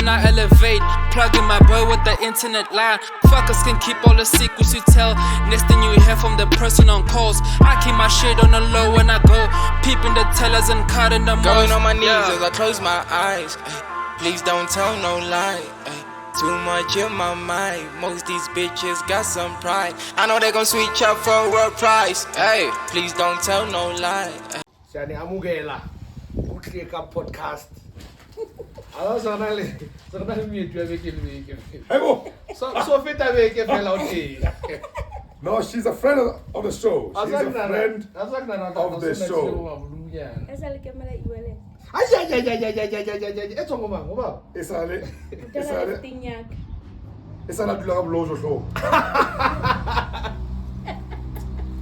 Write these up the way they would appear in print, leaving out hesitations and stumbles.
when I elevate. Plugging my boy with the internet line. Fuckers can keep all the secrets you tell. Next thing you hear from the person on calls. I keep my shit on the low when I go. Peeping the tellers and cutting the most. Going on my knees as I close my eyes. Please don't tell no lie. Too much in my mind. Most these bitches got some pride. I know they gon' switch up for a price. Hey, please don't tell no lie. Shani amugela. TheClearCupPodcast. Alors ça va aller. Ça va mieux tu avec lui. Hey, bon. So fait avec elle aussi. No, she's a friend of the show. She's a friend of the show.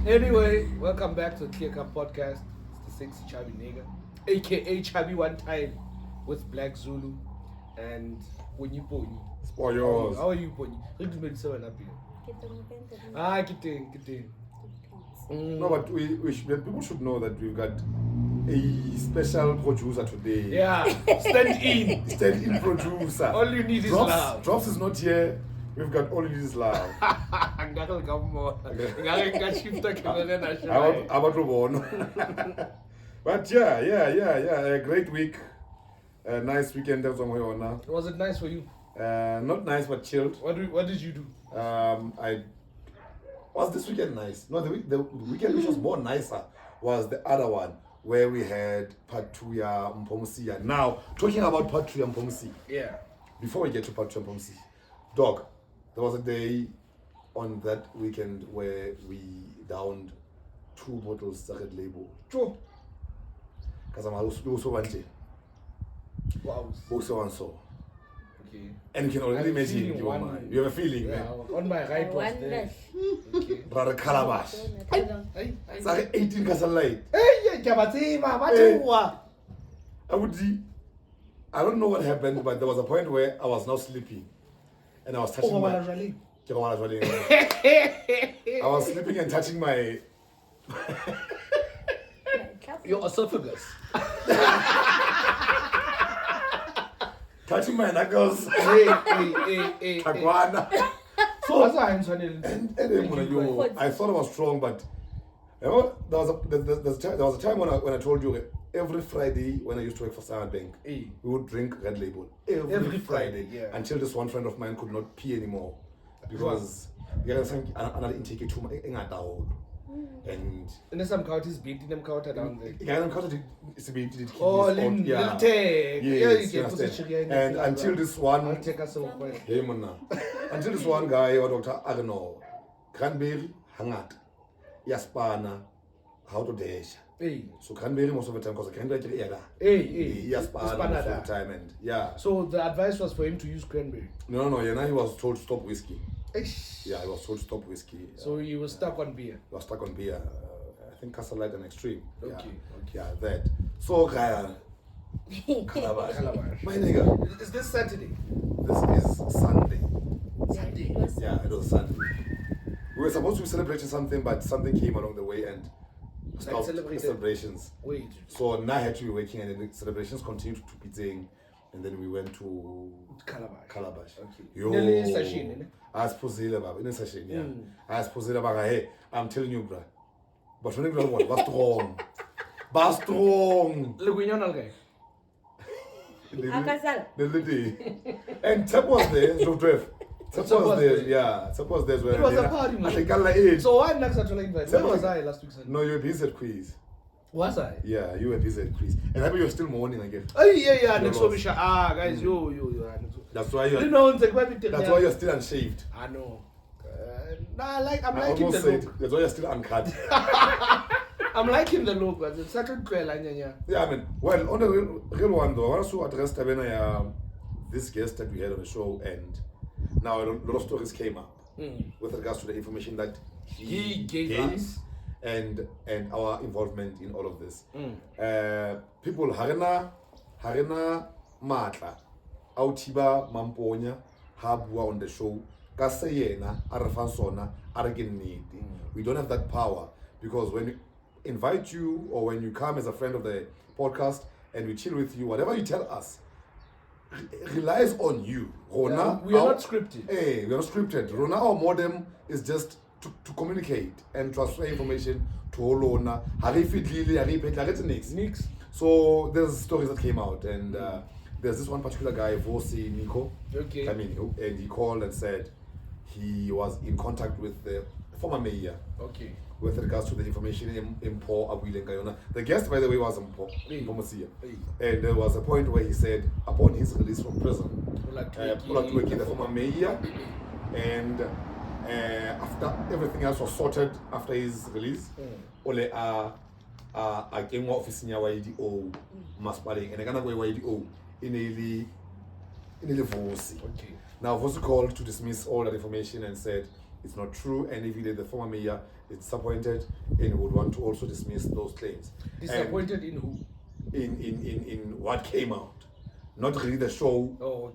Anyway, welcome back to the TheClearCupPodcast. It's the sexy chubby nigga, aka Chubby One Time, with Black Zulu and Pony. For yours. How are you, Pony? Kidding. No, but people should know that we've got a special producer today. Yeah, stand in producer. All you need is love. Drops is not here. We've got all you need is love. But yeah, a great week. A nice weekend. Was it nice for you? Not nice, but chilled. What did you do? Was this weekend nice? No, the weekend which was more nicer was the other one where we had part 2 ya Mpomsi. Now, talking about part 2 ya Mpomsi. Yeah. Before we get to part 2 ya Mpomsi, dog, there was a day on that weekend where we downed 2 bottles of Red Label. True. Because I'm also one day. Wow. Also one so. Okay. And you can already imagine in your mind. You have a feeling, yeah, man. On my right was there. Okay. Brother Calabash. It's like 18 Casalite. I don't know what happened, but there was a point where I was now sleeping. And I was touching I was sleeping and touching my... Your esophagus. Touching my knuckles. Hey. So, I thought I was strong, but you know, there was a time when I told you every Friday when I used to work for Standard Bank, we would drink Red Label every Friday, yeah. Until this one friend of mine could not pee anymore because another intake too much. And in some counties beat them counter down there. Yeah, them counter is beat it. Oh, little take. And until this one, I'll take us over. Hey, man. Until this one guy or Dr. I don't know, cranberry, hangat, yaspana, how to dash. Hey. So cranberry most of the time because the cranberry yaspana most of the time, and yeah. So the advice was for him to use cranberry. No. Yeah, now he was told to stop whiskey. Yeah, I was told to stop whiskey. So you were stuck on beer? I was stuck on beer. I think Castle Light and Extreme. Okay. Yeah, that. So, Calabash. My nigga. Is this Saturday? This is Sunday. Sunday? Yeah, it was Sunday. We were supposed to be celebrating something, but something came along the way and stopped the celebrations. Wait. So now I had to be working and the celebrations continued to be saying. And then we went to Calabash. Okay. Yo. I suppose in a session, yeah. I suppose hey, I'm telling you, bro. But when you was strong. But strong. Look, we know guy. And Tep was there, Tep was there, yeah. Tep was there. It was a party, man. So why next to invite? Where was I last week? No, you were busy at quiz. Was I? Yeah, you were busy at quiz. And I bet you're still mourning again. Oh, yeah. Next week, guys, yo. That's why you're. That's why you're still unshaved. I know. I'm liking the look. That's why you're still uncut. I'm liking the look, but it's such a clear line, yeah. Yeah, I mean, well, on the real one though, I want to address this guest that we had on the show, and now a lot of stories came up with regards to the information that he gave us. And our involvement in all of this. People harina matla autiba mamponya habua on the show kaseyena arafansona arageniti. We don't have that power because when we invite you or when you come as a friend of the podcast and we chill with you, whatever you tell us, relies on you. Rona, we are not scripted. We are not scripted. Rona, our modem is just to communicate and transfer information to Olona. Nix. So there's stories that came out, and there's this one particular guy, Vosi Nico. Okay. And he called and said he was in contact with the former mayor. Okay. With regards to the information in Po Abuilengayona. The guest, by the way, was Mpo Mosia. And there was a point where he said, upon his release from prison, Polygamy, the former mayor, and after everything else was sorted after his release, Ole came office in YDO, Maspaling, and I can't go YDO in a Vosi. Okay. Now, Vosi called to dismiss all that information and said it's not true, and if he did, the former mayor is disappointed and would want to also dismiss those claims. Disappointed in who? In what came out. Not really the show,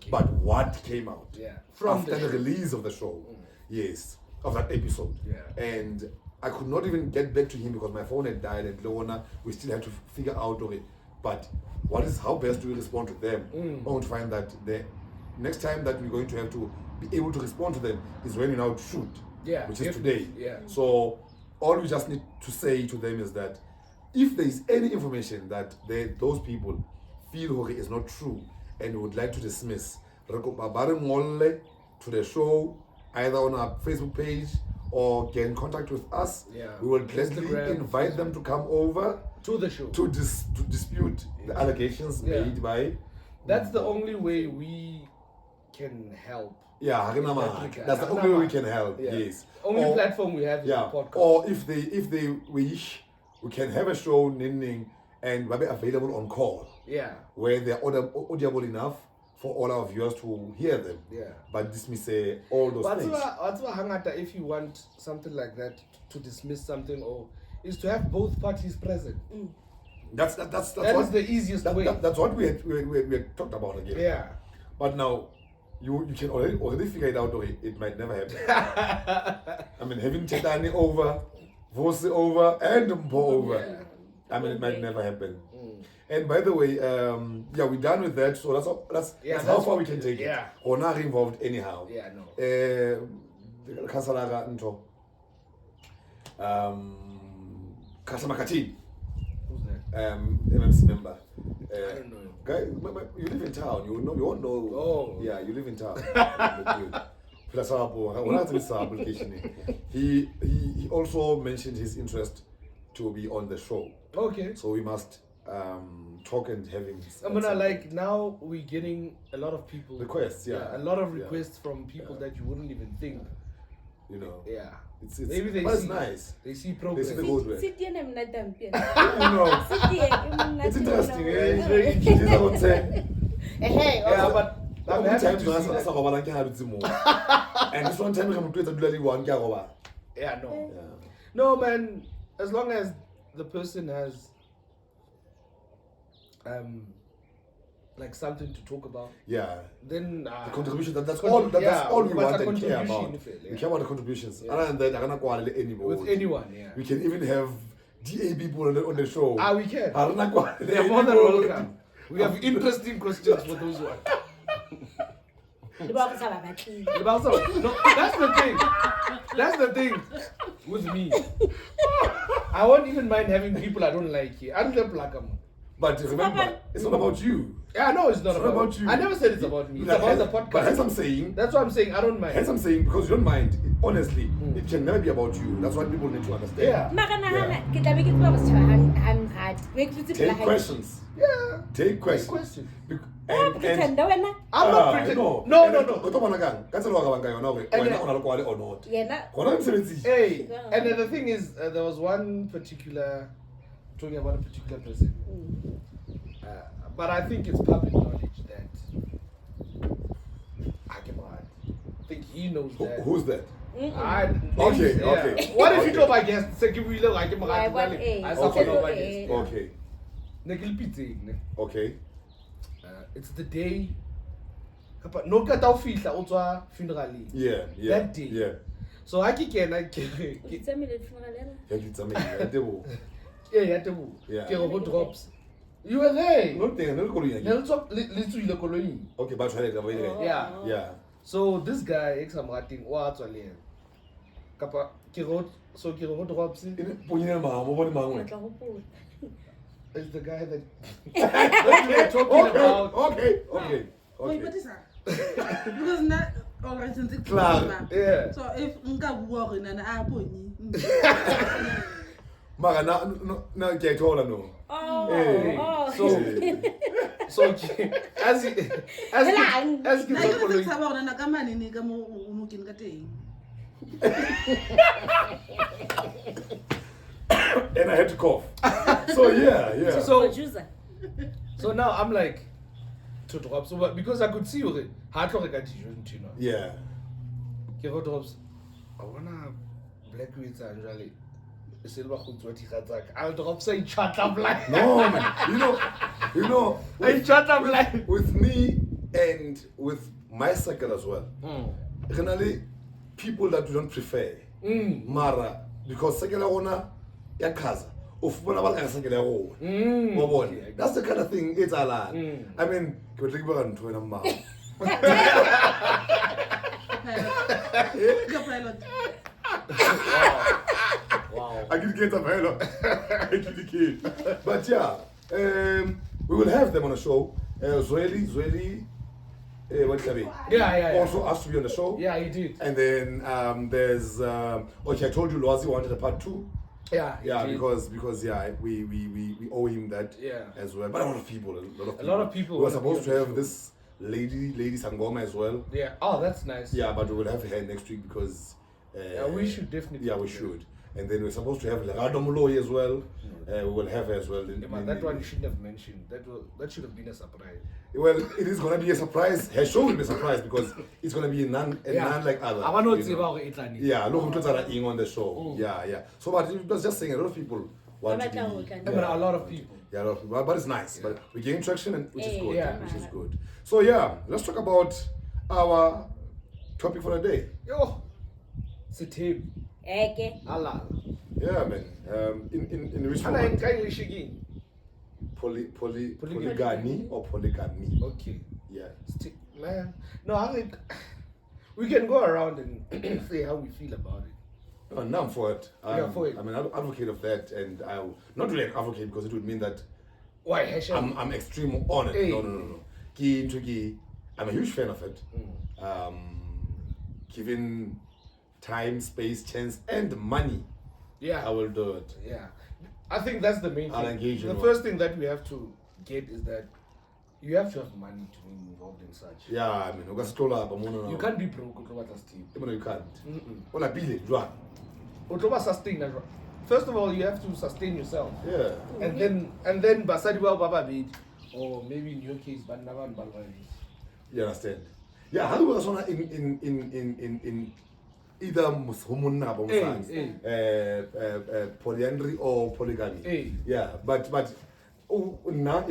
but what came out. Yeah. After the release of the show. Yes. Of that episode. Yeah. And I could not even get back to him because my phone had died at Leona. We still had to figure out of it. But how best do we respond to them? I want to find that the next time that we're going to have to be able to respond to them is when we now shoot. Yeah, which is today. Yeah. So all we just need to say to them is that if there is any information that those people feel is not true and would like to dismiss, to the show, either on our Facebook page or get in contact with us. Yeah. We will gladly invite them to come over to the show to dispute the allegations made by. That's the only way we can help. Yeah, that's the only way we can help. Yeah. Yes. Only platform we have is the podcast. Or if they wish, we can have a show and we'll be available on call. Yeah. Where they're audible enough for all our viewers to hear them. Yeah. But dismiss all those things. What's hangata if you want something like that to dismiss something is to have both parties present. That's the easiest way. That's what we had talked about again. Yeah. But now you can already figure it out, or it might never happen. I mean, having Tetani over, Vosi over, and Mpo over. Yeah. I mean, it might never happen. And by the way, we're done with that. So that's how far we can take it. Or not involved anyhow. Yeah, no. Kasalaga Nto. Kasamakati. Who's that? MMC member. I don't know. Guy, you live in town. You won't know. Oh. Yeah, you live in town. He also mentioned his interest to be on the show. Okay. So we must talk and have him. Now we're getting a lot of people requests. A lot of requests from people that you wouldn't even think. You know. Yeah. It's maybe they but see. It's nice. They see progress. They see the good way. It's interesting. It's very interesting. I would say. Yeah, but I'm happy to see and this one time I'm going to yeah, no. Yeah. No, man. As long as the person has like something to talk about. Yeah. Then the contribution that's all we want and care about. We care about the contributions. Other than that, I cannot go anybody. With anyone, yeah. We can even have DA people on the show. We can. They are more than welcome. We have interesting questions for those ones. No, that's the thing. That's the thing with me. I won't even mind having people I don't like here. I don't have black. But remember, it's not about you. Yeah, no, it's not about you. I never said it's about me. It's about the podcast. But as I'm saying, that's what I'm saying. I don't mind. As I'm saying, because you don't mind, honestly, it can never be about you. That's what people need to understand. Take questions. Yeah. Take questions. I'm not pretending. No. Hey, and the thing is, there was one particular, talking about a particular person. But I think it's public knowledge that I think he knows that. Who's that? Okay. What if you talk about guests? Okay. It's the day. No kata ufihla utswa funeral. Yeah. That day. Yeah. So I can. Yeah, drops. You were there. No thing, no koloi. Let's koloi. Okay, but try it. Yeah. So this guy, ex-amating, what's all here? Kapa, so Kiro drops in. Is the guy that we were talking about. Okay. Wait, what is that? Because not organizing. Yeah. So if Nka worry and I put Mara, na get taller no. So as and I had to cough. So yeah. So now I'm like to drop. So because I could see you, hard to get you. Yeah. Kiro drops. I wanna black with Anjali. I'll drop say chat up like No man, you know I chat up like with me and with my circle as well. Generally, people that we don't prefer. Mara, because circle ona ya kaza. Ufuna bala circle ya go. That's the kind of thing it's a lot. I mean, go think about it when I'm Wow. I can get a fellow. But yeah, we will have them on the show. Zweli, what's that? Yeah. Also asked to be on the show. Yeah, he did. And then there's okay, I told you Loazi wanted a part 2. Yeah, because we owe him that as well. But a lot of people. We were supposed to have this lady Sangoma as well. Yeah. Oh, that's nice. Yeah, but we will have her next week because we should definitely. Yeah, we should. And then we're supposed to have Lerado Moloi as well. We will have her as well. That one you shouldn't have mentioned. That should have been a surprise. Well, it is going to be a surprise. Her show will be a surprise because it's going to be none like other. I want to see about it. Yeah, look who's on the show. Yeah. So, but it was just saying a lot of people want to be. A lot of people. Yeah, a lot of people. But it's nice. But we gain traction, which is good. Yeah, which is good. So yeah, let's talk about our topic for the day. Yo, it's a tape. Allah. Yeah, man. In which format? Polygamy or polygamy? Okay. Yeah. Man, no, I think we can go around and say how we feel about it. No, now I'm for it. For it. I'm an advocate of that, and I'll not really an advocate because it would mean that why I'm extreme on it. Hey. No. I'm a huge fan of it. Given time, space, chance, and money, I will do it. Yeah, I think that's the main thing. I'll engage the first thing that we have to get is that you have to have money to be involved in such. Yeah, I mean, you can't be broke. You can't. Sustain. First of all, you have to sustain yourself. Yeah. And then basadiwa baba bid, or maybe in your case, bandavan balwani. You understand? Yeah, how do we in either polyandry or polygamy. Yeah, but now I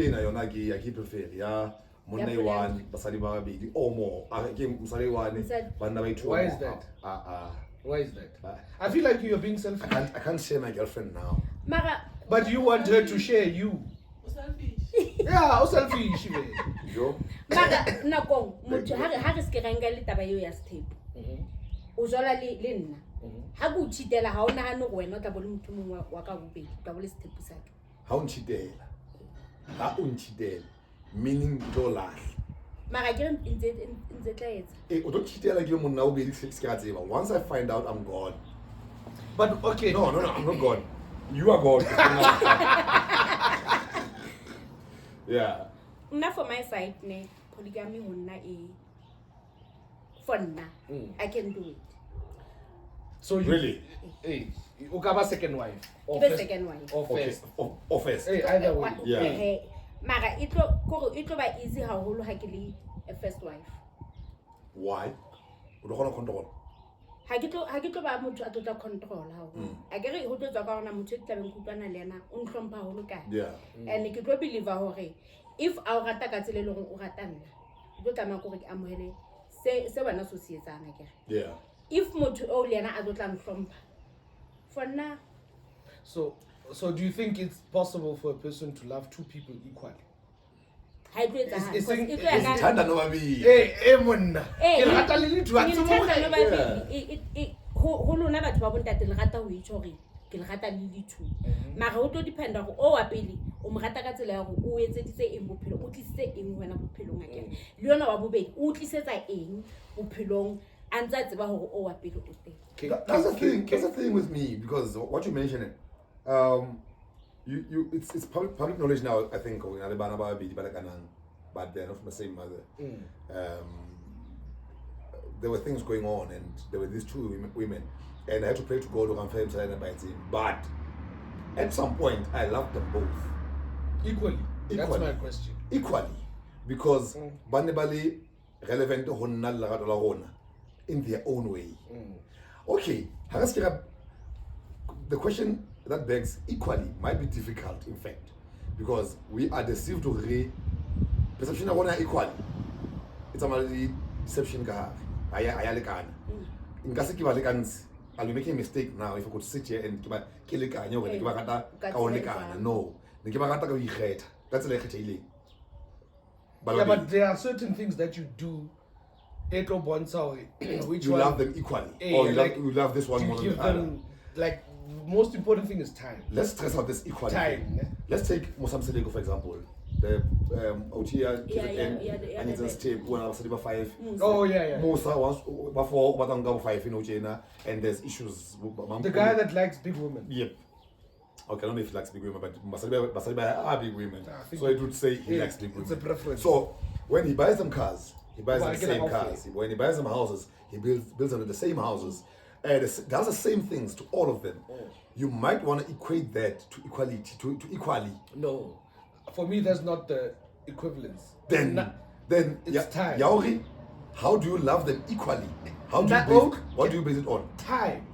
keep prefer Monday one, basadi babidi or more. I came Musali one, Bandaway two. Why is that? Why is that? I feel like you're being selfish. I can't share my girlfriend now. But you want her to share you. Selfish. Yeah, selfish. Yo. Nako, motho ha re se renga le taba eo ya step. O jola le nna. Ha go tshitela ha ona hano wena o tla bo le motho mongwe wa ka bobedi, tla bo le step sa ka. Ha o ntshitela. Ha o ntshitela. Meaning to lahle. Mara ke ntse tla etsa. O tlo tshitela ke monna o bedi se ka tseba. Once I find out I'm gone. But okay. No, I'm not gone. You are gone. Yeah. Now for my side, polygamy wonna for now. I can do it. So you really? You have a second wife. Or first, second wife. Or first. Either way. Yeah. Mara it will be easy how holo hakili a first wife. Why? O do gona control. Ha ke tlo ba motho a tota control ha ho. A ke re ho tlo tswa ka ona motho e tlabeng kutlwana le yena o ntlhompha holo ka. Yeah. And ke tlo believe hore if a o rata ka tsele le gore o rata nna o tlo tama gore ke amohele se wena so se etsana ke. Yeah. If motho o le yena a tlo tla ntlhompha for now. So So do you think it's possible for a person to love two people equally? Isithanda nobabili. Monna. Ke rata le le twa tse ho lona batho ba bontate le rata ho itse hore ke le rata le le two mara ho tlo dependa go o wa pele o mo rata ka tsela ya go o etseditse eng bophelo o tlisitse eng wena bophelong akere le yona wa bobedi o tlisetsa eng bophelong a ntse a tseba gore o wa pele o teng. That's the thing with me, because what you mentioned, it's public knowledge now. I think but they're not from the same mother. There were things going on, and there were these two women, and I had to pray to God to confirm but at some point I loved them both equally. That's my question. Equally, because banebali relevant to honna la rona in their own way. Okay, the question that begs equally might be difficult, in fact, because we are deceived to perception of one equally. It's a deception. In case I'll be making a mistake now if I could sit here and kill a no. That's like but there are certain things that you do. Which you love them equally, or you love this one more than the other. Like, most important thing is time. Let's stress out this equality. Time. Let's take Mosam Seleko, for example. The Otia and it's a step when I was 5. Oh yeah. Musa was before Batanga 5 in Ojena, and there's issues. The guy that likes big women. Yep. Okay, I don't know if he likes big women, but Masaliba are big women. So I would say he likes big women. It's a preference. So when he buys them cars, he buys them the same cars. When he buys them houses, he builds them the same houses. And does the same things to all of them. You might want to equate that to equality, to equally. No. For me, that's not the equivalence. Then it's time. Yaori, how do you love them equally? How do what do you base it on? Time.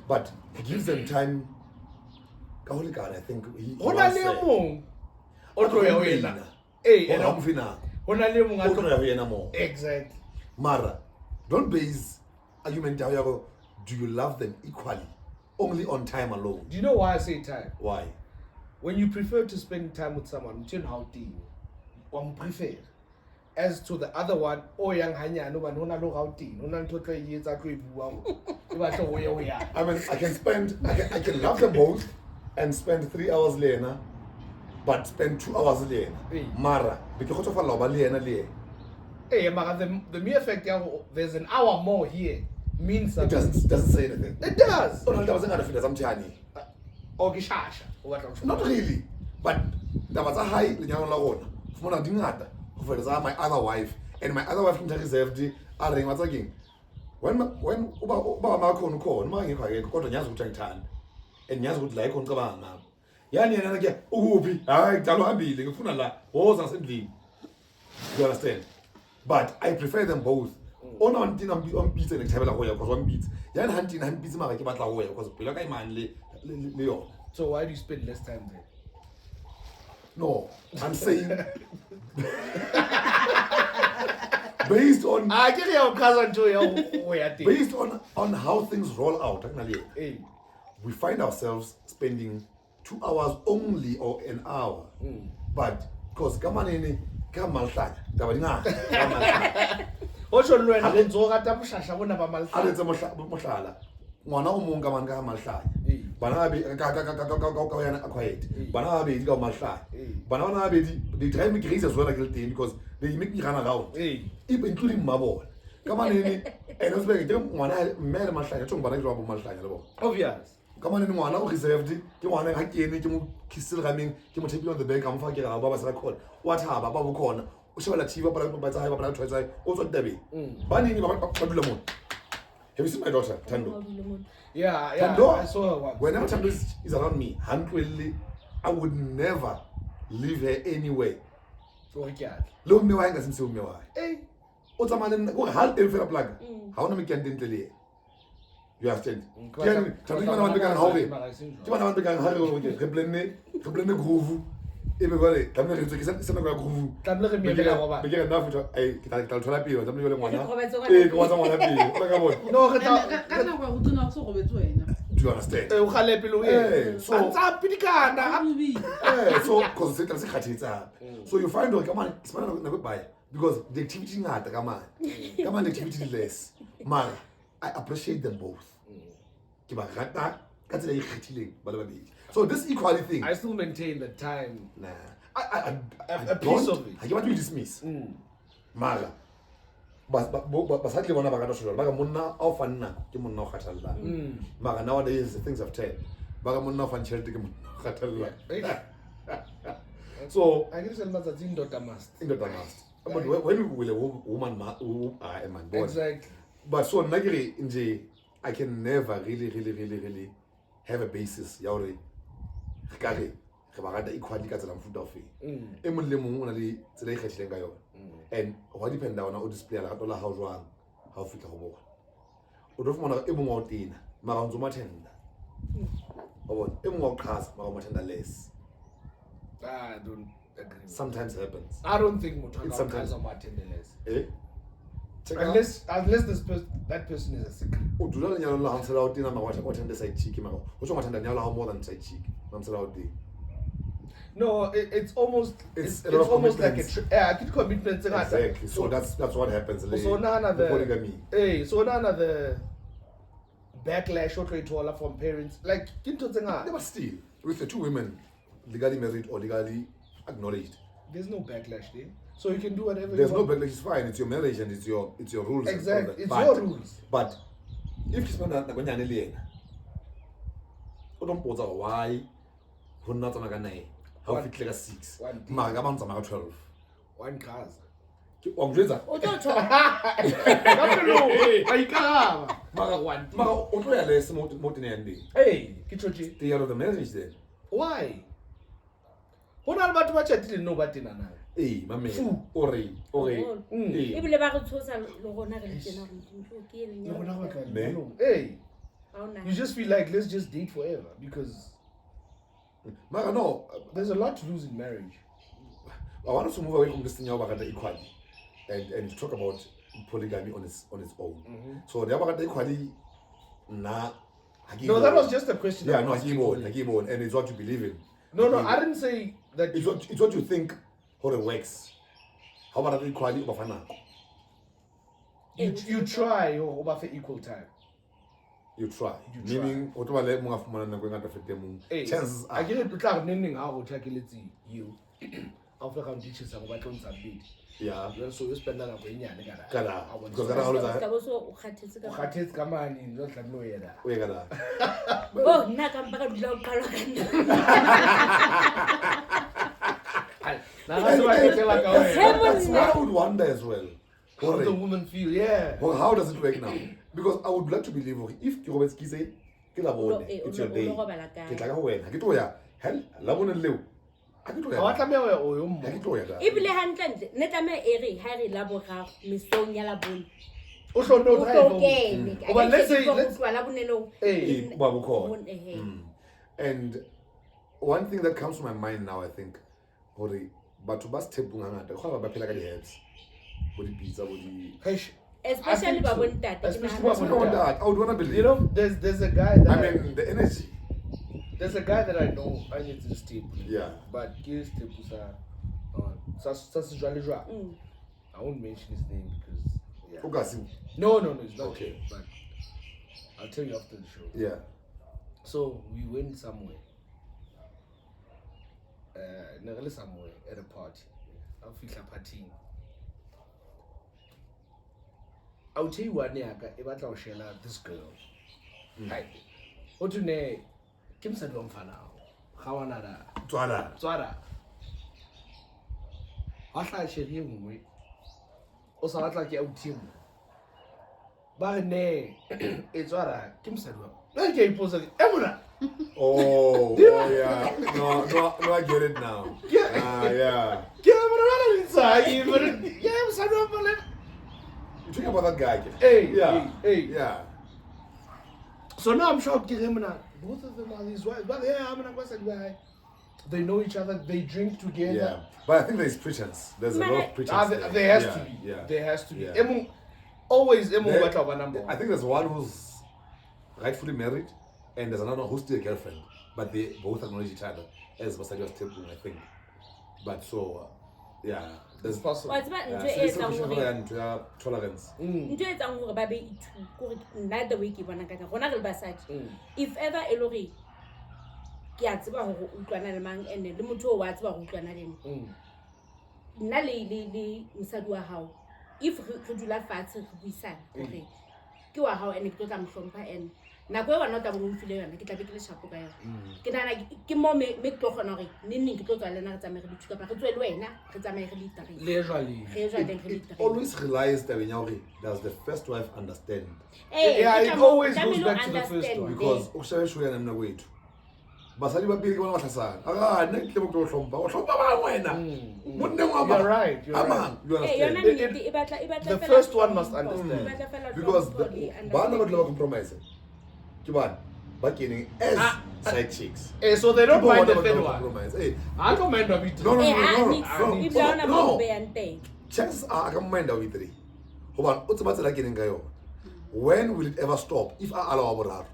But he gives them time. I think he exactly. Mara, don't base argument. Do you love them equally? Only on time alone. Do you know why I say time? Why? When you prefer to spend time with someone, how do you prefer? As to the other one, I mean, I can love them both and spend 3 hours later, but spend 2 hours later. Mara, because of a love the mere fact there's an hour more here means it doesn't say anything. It does. Not really, but there was a high my other wife, and my other wife reserved when and nyazi ukuthi la ikhona cabanga ngapha yani yena ke ukuphi hayi ngicala uhambile ngifuna la woza ngasendlini. You understand? But I prefer them both. Ona wantina ompitse nekuthabela go ya because wampitse yani hantina hampitse mara ke batla go ya because phela ka imani le yona. So why do you spend less time there? No, I'm saying based on how things roll out, we find ourselves spending 2 hours only or an hour. But because kamaneni kamalhlanya dabadinga osho lwena lenzoka tabushasha bona ba malhlanya aletsa mohlala ngwana o mong ka man ka malhlanya bana ba yana acquired bana ba be di ka malhlanya bana ba be they drive me crazy as well like the because they make me run around including mabona kamaneni and also be ngwana mmele malhlanya tshong bana ke ba malhlanya le bona obvious. Come on, ngwana o reserved ke ngwana ga kene ke mo kissel gameng ke mo tepile on the back am fa ke ga ba ba sa call what haba ba bokona o shebela TV ba tsa hae ba tshwetsa o tswa tabeng ba nini ba dula mo. Have you seen my daughter Tando? Yeah, Tando, I saw her once. Whenever Tando is around me, I would never leave her anywhere. So okay. Lo mme wa nga se mme wa. O tsamane go ha teng fela plug. Ha ona me ke ntle le. You understand? Tando ke bana ba bekang ha re. Ke bana ba bekang ha re go ke replenne groove. Ebe gole tamle re tswe ke se na go groove. Tamle re mele ga ba. Be ke na futa ai ke tla thola pele tamle le ngwana. Ke wa tsa ngwana pele. O ka bona. No, ka na go tsona go so go betso wena. Do you understand? So you find come on, it's not buy because the activity not come on the activity less. Man, I appreciate them both. So this equality thing, I still maintain the time. nah. A piece of it. I want to dismiss. Mala. But sadly one about Bagamuna often not Kimun no Hatala. Maga nowadays things have changed. Bagamuna fan charity Hatala. So I guess that's in Dr. Mast. in the past. But when will a woman who are a man born? Exactly. But so Nagiri in I can never really have a basis. Yauri Kari. Equality ka tsela mfuta ofe e mong le mong o na le tsela e kgethileng ka yona and ho depend on o display la tola ha jwang ha o fitla go bona o do fumana e mong wa o tena mara o ntso mathenda o bona e mong wa o qhasa mara o mathenda less. I don't agree. Sometimes happens. I don't think Mutanga Sometimes. has a attendance. Check Unless that person is a secret. o dula le nyalo la ha ntsela o tena mara wa tenda side cheek mara o tsho mathenda nyalo ha more than side cheek ma ntsela o tena. No, it's almost It's a it's lot of almost like a commitments. commitment. Exactly. So that's what happens. So none of the polygamy. Hey, so none of the backlash or taller from parents. Like But still, with the two women legally married or legally acknowledged, there's no backlash there. So you can do whatever there's you no want. backlash. It's fine. It's your marriage and it's your rules. and all Exactly. that. It's But- your rules. But if it's not Nagonyane Lena, don't bother why who not on a nine. How One- fit like a 6. one thing. Magabanza 12. One cars. Ongeza. Maga otoya less motinende. Hey, Kichochi. They are of the marriage then. Why? What about what you didn't know about dinner now? Hey, my man. Ore. ebile ba re tshosa le gona re tsena re ntho ke eng Ne? Hey, ha ona you just feel like let's just date forever because Maga no. there's a lot to lose in marriage. I want us to move away from this thing about the equality and talk about polygamy on its own. So the about the equality nah. No, that was just a question. Yeah, I'm no, asking Hagimon, and it's what you believe in. No, Hagimon. I didn't say that. It's what you think how it works. How about the equality of an You try or over for equal time. You try. You Meaning, what about let more from going to fit them? Hey, Chances I are. get it. Because naming how to you. After come teachers about on submit. Yeah. So you spend that on Kada. Because that all is ka that. bo so o kgathetse ka Khathetse ka mane no tla no yena. We got that. oh nna ka mpa ka dula o qalwa ka nna That's what I would wonder as well. How the Hore. woman feel? Yeah. Well, how does it work now? Because I would like to believe if Robert say, it's your day. Ke tla ka ho wena. Ke tlo ya. Hell, la bona leo. Ha ke tlo Wa ya. tlameha o yo Ha ke mo. tlo ya da. ebile hantle ne tame e re ha re la boraro mesong ya la bone O hlo no o drive. tlo kene Oh, but let's say let's la bonelong hey. Ba bukhona. eh And one thing that comes to my mind now, I think, hore batho ba stepung ngata, go ba phela ka di herbs. Bo di pizza, bo di. Eish. especially I ba think so. bontate Especially ke ba I nahana don't want bontate. that. I would want to believe. You know, there's a guy that I mean, the energy. there's a guy that I know. I need to step. Yeah. But his step is I won't mention his name because yeah. Okasi. No, it's not. Okay. But I'll tell you after the show. Yeah. So we went somewhere. Somewhere at a party. I'll feel a party. I'll tell you one day, if I share this girl. Hi. What you know? Kim said one for now. How another? Twala. I thought she knew me. Also, I like your team. But nay, it's what I Kim said. Like you posted Emuna. Oh, yeah. No, I get it now. Yeah. Yeah. Yeah, but I'm inside. Yeah, I'm sorry. You talking about that guy? Hey, Yeah. hey. Yeah. So now I'm shocked. Both of them are these wives. But yeah, I'm not going to say they know each other. They drink together. Yeah. But I think there's pretense. There's a lot of pretense. There has Yeah, to be. Yeah. There has to be. Yeah. Always There- better number. I think there's one who's rightfully married, and there's another one who's still a girlfriend, but they both acknowledge each other as Basadi was taping, I think. But so, yeah, there's possible. tolerance. If ever Elori gets about Ukwana and the Muto was about Ukwana, Nali Musadua how if Kudula Fats we sang, okay. Go how anecdote I'm from and Nago not a woman feeling and get a big shop. Can I give more make talk on it? Ninning to go to America to Always realize that when you does the first wife understand? Yeah, it always goes back to the first one. Because Oksha and the weight. Basali ba big one sa. Aga ne ke mo to hlompa. O hlompa ba wena. You're right. You're right. You understand? The first one must understand. Because bana ba tla compromise. Ke bana ba kening as side chicks. So they don't mind the third one. Compromise. I don't mind of it. No. Chances are I can mind of it three. Hoba o tseba tsela kening ka yona. When will it ever stop if I allow boraro?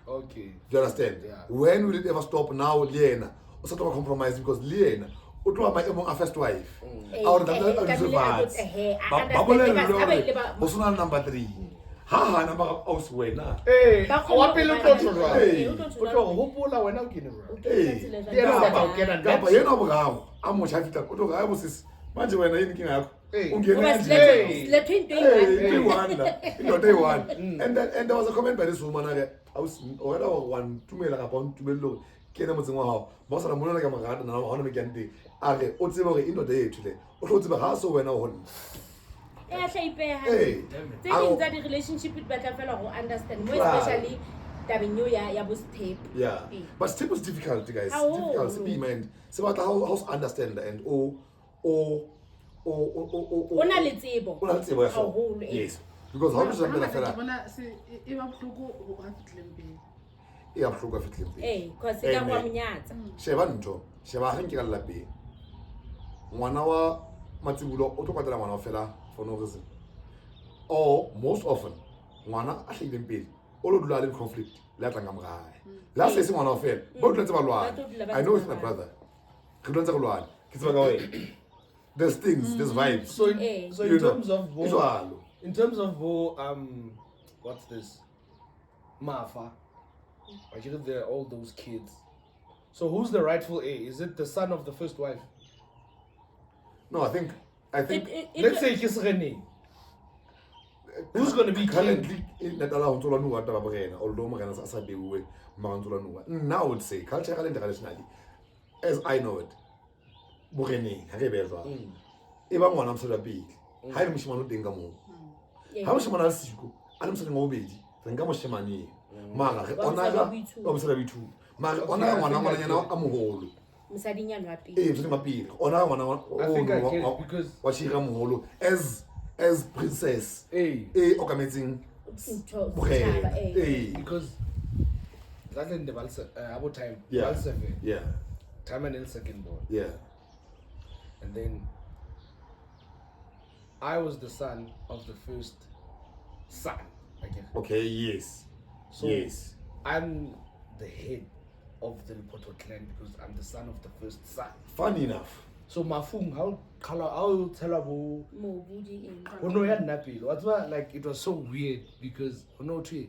Okay. Do you understand? Yeah. When will it ever stop now, Liena? O sa tlo compromise because Liena o tlo ma emong a first wife. Our Bosona number 3. Ha number aus wena. Hey, wa pele tlo tlo. Hey, o tlo hopola wena o kene bro. Hey, kapa yena bogago a mo tshafita o tlo ga bosisi. Manje wena yini kinga yakho? Ungena and there was a comment by this woman I was one tumela ka bon tumelo ke na motseng wa hao ba sa mona ka magata na hona me kente a re o tsebe gore ino de yethu le o tlo tsebe ha so wena ho nna the relationship with better fellow who understand more especially yeah, but step is difficult, guys. Difficult to be man. So what how understand and yes, because how much I'm gonna feel Sheba ntho sheba ha nke ka lapeng ngwana wa matsibulo o tlo patela ngwana wa fela for no reason or most often ngwana a hlileng pele o lo dula le conflict la tla nga mogae la se ngwana wa fela bo tlo tseba lwana I know it's my brother ke tlo ntse go lwana ke tseba ka wena there's things there's vibes so in terms of what's this Mafa I get there all those kids. So who's the rightful heir? Is it the son of the first wife? No, I think let's say Kisreni. Who's going to be currently now I would say culturally and traditionally as I know it Bogeni ha re bezwa e ba ngwana mosela pele ha re moshimane o teng ka mo ha moshimane a siko a le mosela ngobedi re nka moshimane mara re ona ga o mosela bithu mara ona ga ngwana nyana a moholo mosadinyana wa pele mosadi mapile ona ngwana wa because wa shira moholo as princess okametsing because that's in the about time yeah time and second born and then I was the son of the first son again. Okay, yes. So yes. I'm the head of the Poto clan because I'm the son of the first son. Funny enough. So Mafung, how tell about like it was so weird because Bitas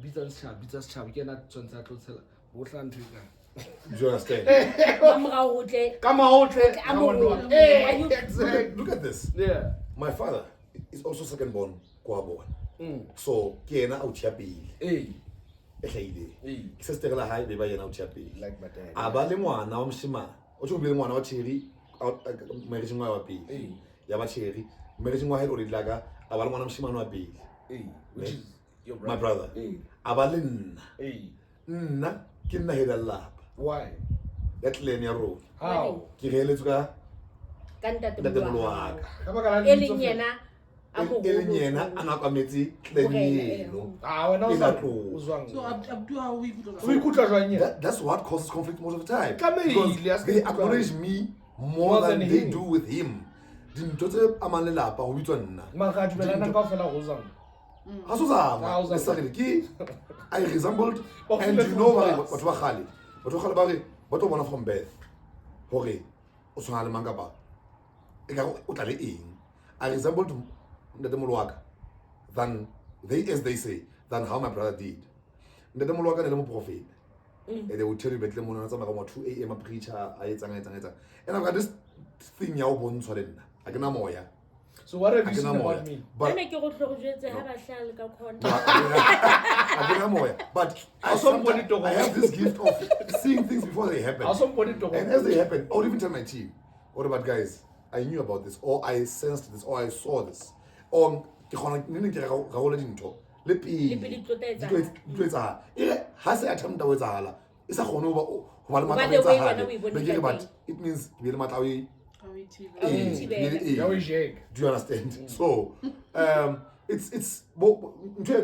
Chab, we cannot tell do you understand? Look at this. Yeah. My father is also second born Kwabon. So Kiena Uchapi. Sister High, baby, and Uchapi. Like my dad. Abalimwa, now Shima. Ocho be one or cherry out marriaging my pay. Yabacheri, marriaging my head or laga, Abalman Shimano be. Which is your my brother. Abalin. Na Kinna head a lap. Why? That linear road. How? Kihelituga. Elinyena anakameti clean. That's what causes conflict most of the time. Because they acknowledge me more than they do with him. I resembled, and you know what from birth. I resembled than as they say, than how my brother did. And they would tell you about 2 a.m. a preacher, and I've got this thing I can moya. So what have you seen about me? But I have this gift of seeing things before they happen. And as they happen, I would even tell my team, what about guys? I knew about this, or I sensed this, or I saw this. Or it means do you understand? So it's because do you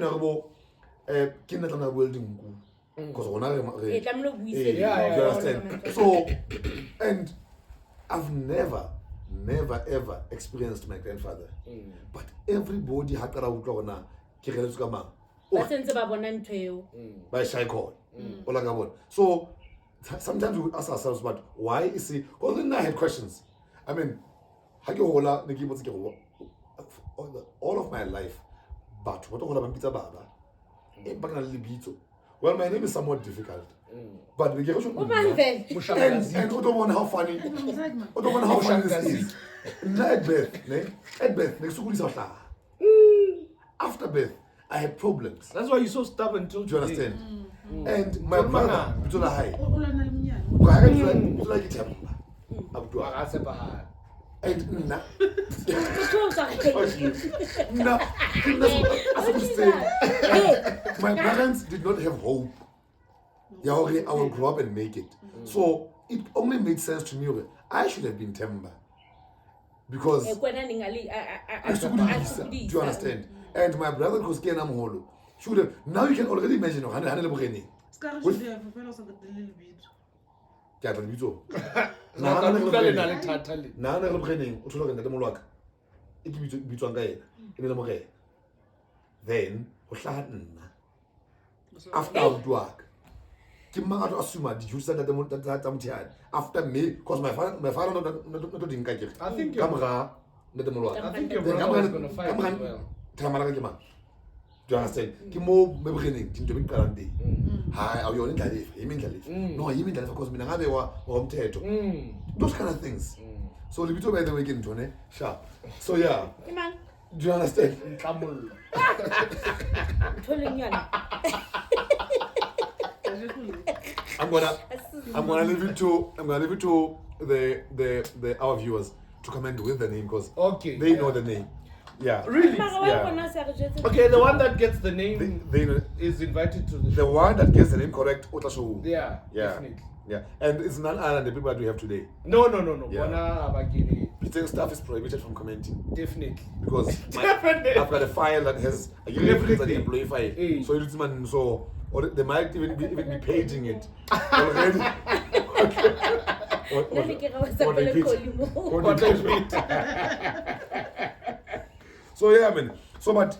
understand? So and I've never ever experienced my grandfather, but everybody had by shy call. So sometimes we would ask ourselves, but why is he? Because then I had questions. I mean, all of my life, but what well, my name is somewhat difficult. But we get and how funny this is. At birth, after birth, I had problems. That's why you're so stubborn too. Do you understand? And my brother, and my parents did not have hope. I will grow up and make it. So it only made sense to me that I should have been Temba. Because do you understand? And my brother was should have. Now you can already imagine then after work after me, because my father not didn't catch it. I think your brother is going to fight as well. Do you understand? Hi, are you on No, you mean that because those kind of things. So the by the weekend, Tony, sharp. So yeah. Do you understand? I'm gonna leave it to the our viewers to comment with the name because they know the name. Yeah. Really? Yeah. Okay, the one that gets the name is invited to the show. The one that gets the name correct, Otashu. Yeah, definitely. Yeah, and it's none other than the people that we have today. No. Yeah. Peter staff is prohibited from commenting. Definitely. Because I've got a file that has a employee file. Hey. So it's man, so or they might even be paging it already. So yeah, I mean, so but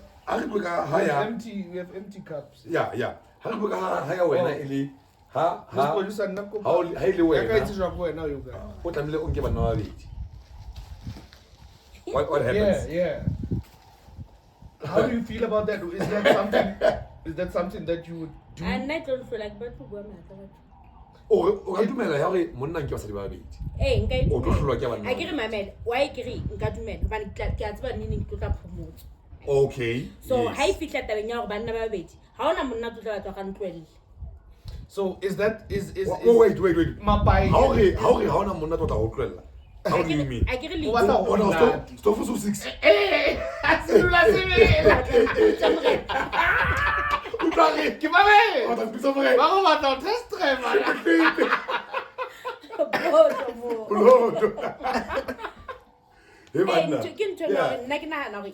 we have empty cups. Yeah. Higher when what happens? Yeah. How do you feel about that? Is that something that you would do? I don't feel like but okay. So high fit at the So is that wait. How do you mean? I get a Stop for 6.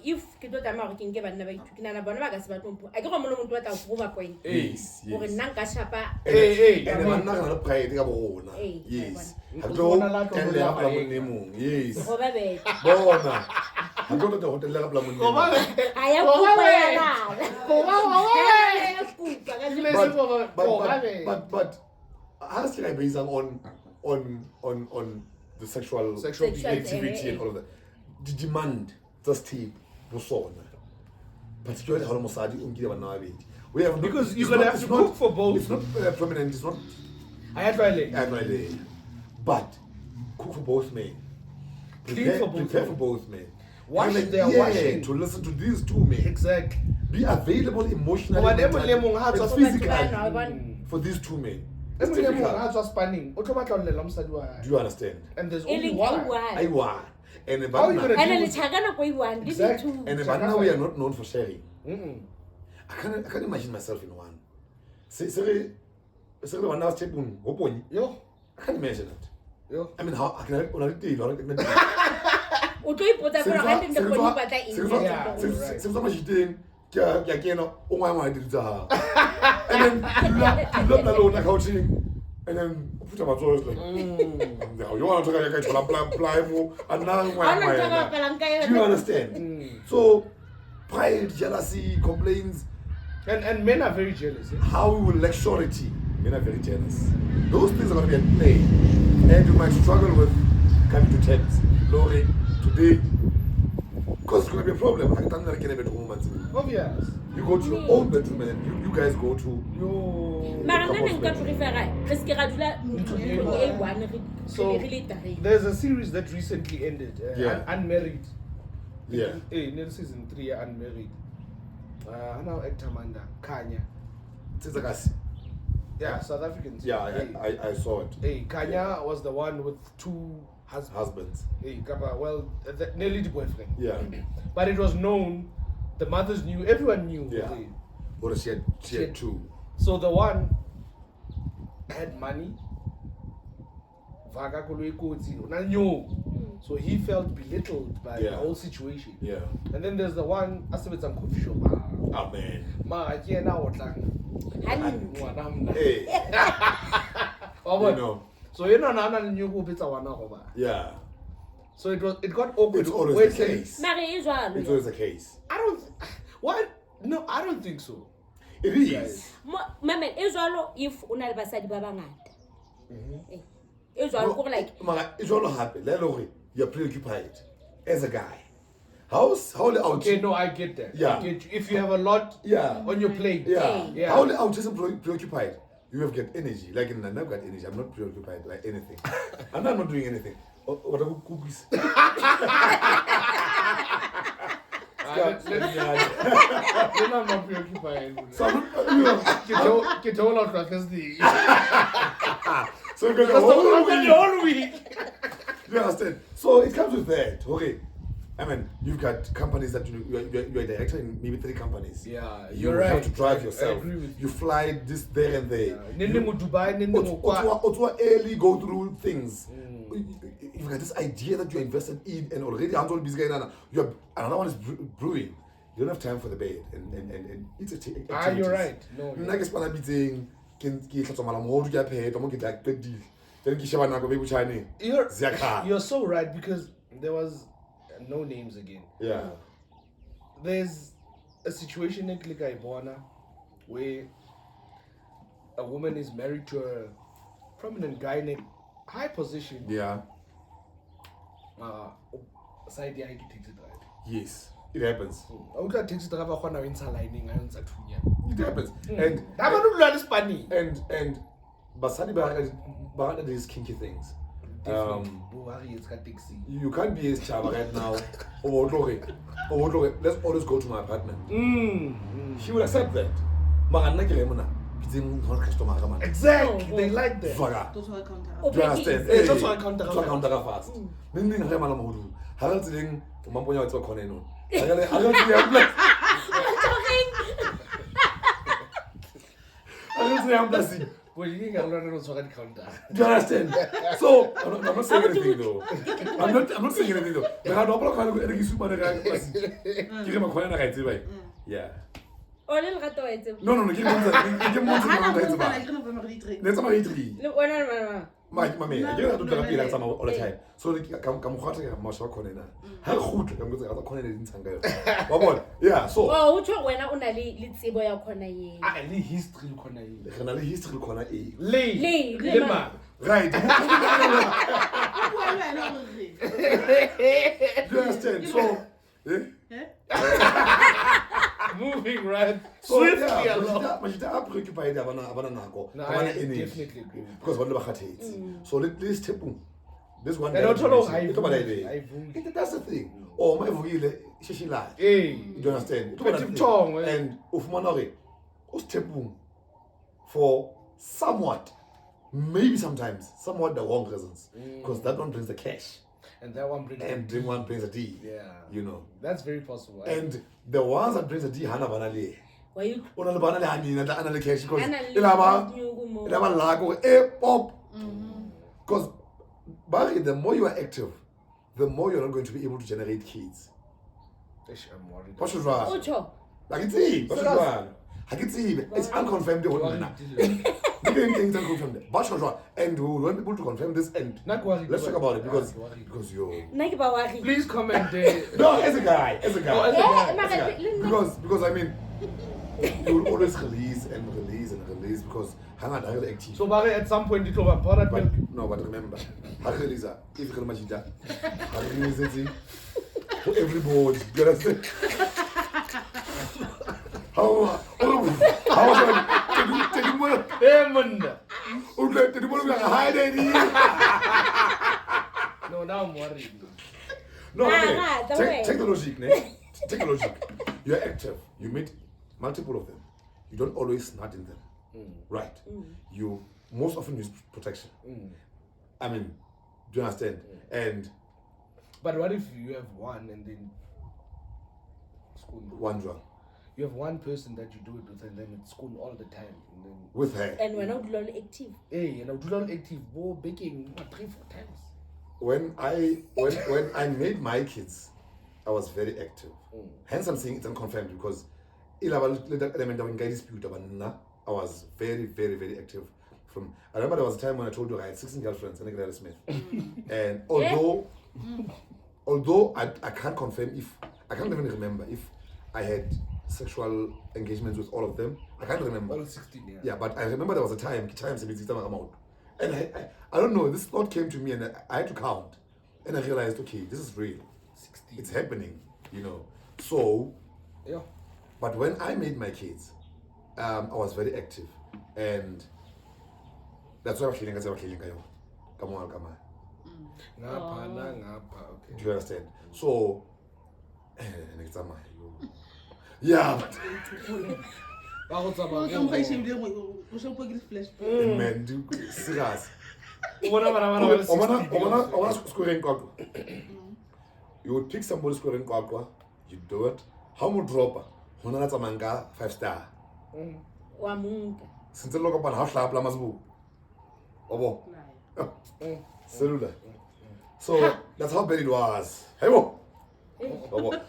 if ke do tama gore ke nke banna ba ithukana bona ba ka se batlompo a ke go molo motho wa tla go ba point gore nna nka shapa and banna ga na pride ka bona yes ha tlo telle ga pla monna mong yes go ba be bona ha tlo tlo telle ga pla monna aya kupa ya la But how can I base on the sexual activity and all of that? The demand just tape was on. Particularly how Mosadi we have because you're gonna have to cook for both. It's not prominent. It's not. I had my but cook for both men. Prepare for both men. Wash their washing. To listen to these two men. Exactly. Be available emotionally and physically for these two men. It's difficult. Do you understand? And there's only one. And the How are you gonna And deal with exactly. and now we are not known for sharing. I can't imagine myself in one. Say one hour step open. Yo. I can't imagine it. Yo. I mean, how I can deal. And then you love alone like coaching. And then put my toys like, you want to talk do you understand? So pride, jealousy, complaints, and men are very jealous. How we will lack surety. Men are very jealous. Those things are going to be at play, and you might struggle with coming to terms. Lori, today, because it's going to be a problem. I can't get a bedroom. Obvious. You go to your own bedroom and you guys go to your. So there's a series that recently ended. Unmarried. Yeah. Season 3, Unmarried. Now actor Manda Kanya. Yeah, South Africans. Yeah, I saw it. Hey, Kanya was the one with 2 husbands. Hey, well, nearly the boyfriend. Yeah. But it was known, the mothers knew, everyone knew. Yeah. But she had 2. So the one had money. So he felt belittled by the whole situation. Yeah. And then there's the one, I said it's a coffee shop. Oh man. Hey. You know. So you know, yeah. So it got awkward. It's always the case. It's always the case. What? No, I don't think so. It is. Mama, if una basadi ba bangata. It's all happy. You're preoccupied as a guy. Okay, no, I get that. Yeah. I get you. If you have a lot on your plate. Yeah. How out isn't preoccupied? You have got energy. Like I've got energy. I'm not preoccupied by anything. I'm not doing anything. What are cookies? I'm not preoccupied. So I'm not. So because the whole week. You understand? So it comes with that. Okay. I mean, you've got companies that you're a director in maybe 3 companies. Yeah, you have to drive yourself. I agree with you fly this there and there. Dubai, early go through things. You've got this idea that you're invested in, and already I'm all busy. Another one is brewing. You don't have time for the bed, and it's a you're right. No. You're so right, because there was no names again. Yeah. There's a situation in Bonang where a woman is married to a prominent guy in a high position. Yeah. Side taxi driver. Yes, it happens. Taxi driver It happens. And Basadi Barada these kinky things. You can't be a chava right now. Let's always go to my apartment. She will accept that. Exactly, they like that. Those who are counter. Do you understand? That's why I counter fast. Well, you ain't counter. Do you understand? So I'm not saying anything though. I'm not saying anything though. Yeah. No. Mami, I get to therapy like all the time. So come quarter masha corner. How good I'm going to corner in Sanga. Yeah, so oh utsho wena una le tsebo ya khona ye le history khona yini generally history corner A. le ma Right. Wena Do you understand? So moving right so swiftly yeah, along. but you are preoccupied abana nako. No, I definitely agree. Because one of hates. So let's tip this one. And also That's the thing. Oh my vugile shishila. Hey, You understand? Petitong, And ufumanore ustepung for somewhat, maybe sometimes, somewhat the wrong reasons. Because that one brings the cash. and that one brings And the one brings a D. yeah, You know. that's very possible. And the ones that brings a D hana banale. why you Ona le banale hani na ana cash because Ana le ilaba nyuku mo. lago pop. Because the more you are active, the more you're not going to be able to generate kids. Ish, I'm worried. What should I? utsho It's unconfirmed. Things unconfirmed. And we want people to confirm this. And Not worried. let's talk about it because you're. nna ke ba wari Please comment No, as a guy. Because I mean, you will always release because hang on, I'm active. so bare at some point it over But remember, if you can imagine that, for everybody, you understand? How no, now I'm worried. No, the way. take the logic, take the logic. You're active. You meet multiple of them. You don't always nut in them, right? You most often use protection. I mean, do you understand? And But what if you have one and then school? one drug You have one person that you do it with and then it's school all the time. And then, with her. and wena o dula le active hey, you know, do not active, bo baking 3-4 times. When I made my kids, I was very active. Hence, I'm saying it's unconfirmed because I was very, very, very active. I remember there was a time when I told you I had 16 girlfriends and I got Smith. And although I can't confirm I can't even remember if I had sexual engagements with all of them. I can't remember. All 16, yeah. Yeah, but I remember there was a time and I don't know, this thought came to me and I had to count. And I realized, okay, this is real. 16. It's happening, you know. So, Yeah. but when I made my kids, I was very active. And that's why I'm killing. Come on. Okay. Do you understand? So, yeah, man, do serious. You would pick somebody scoring kwakwa, you do it. How much dropper? 5-star. wa munka Since the local half slap lamasbu. Obo. Cellular. So that's how bad it was. Hey, bo.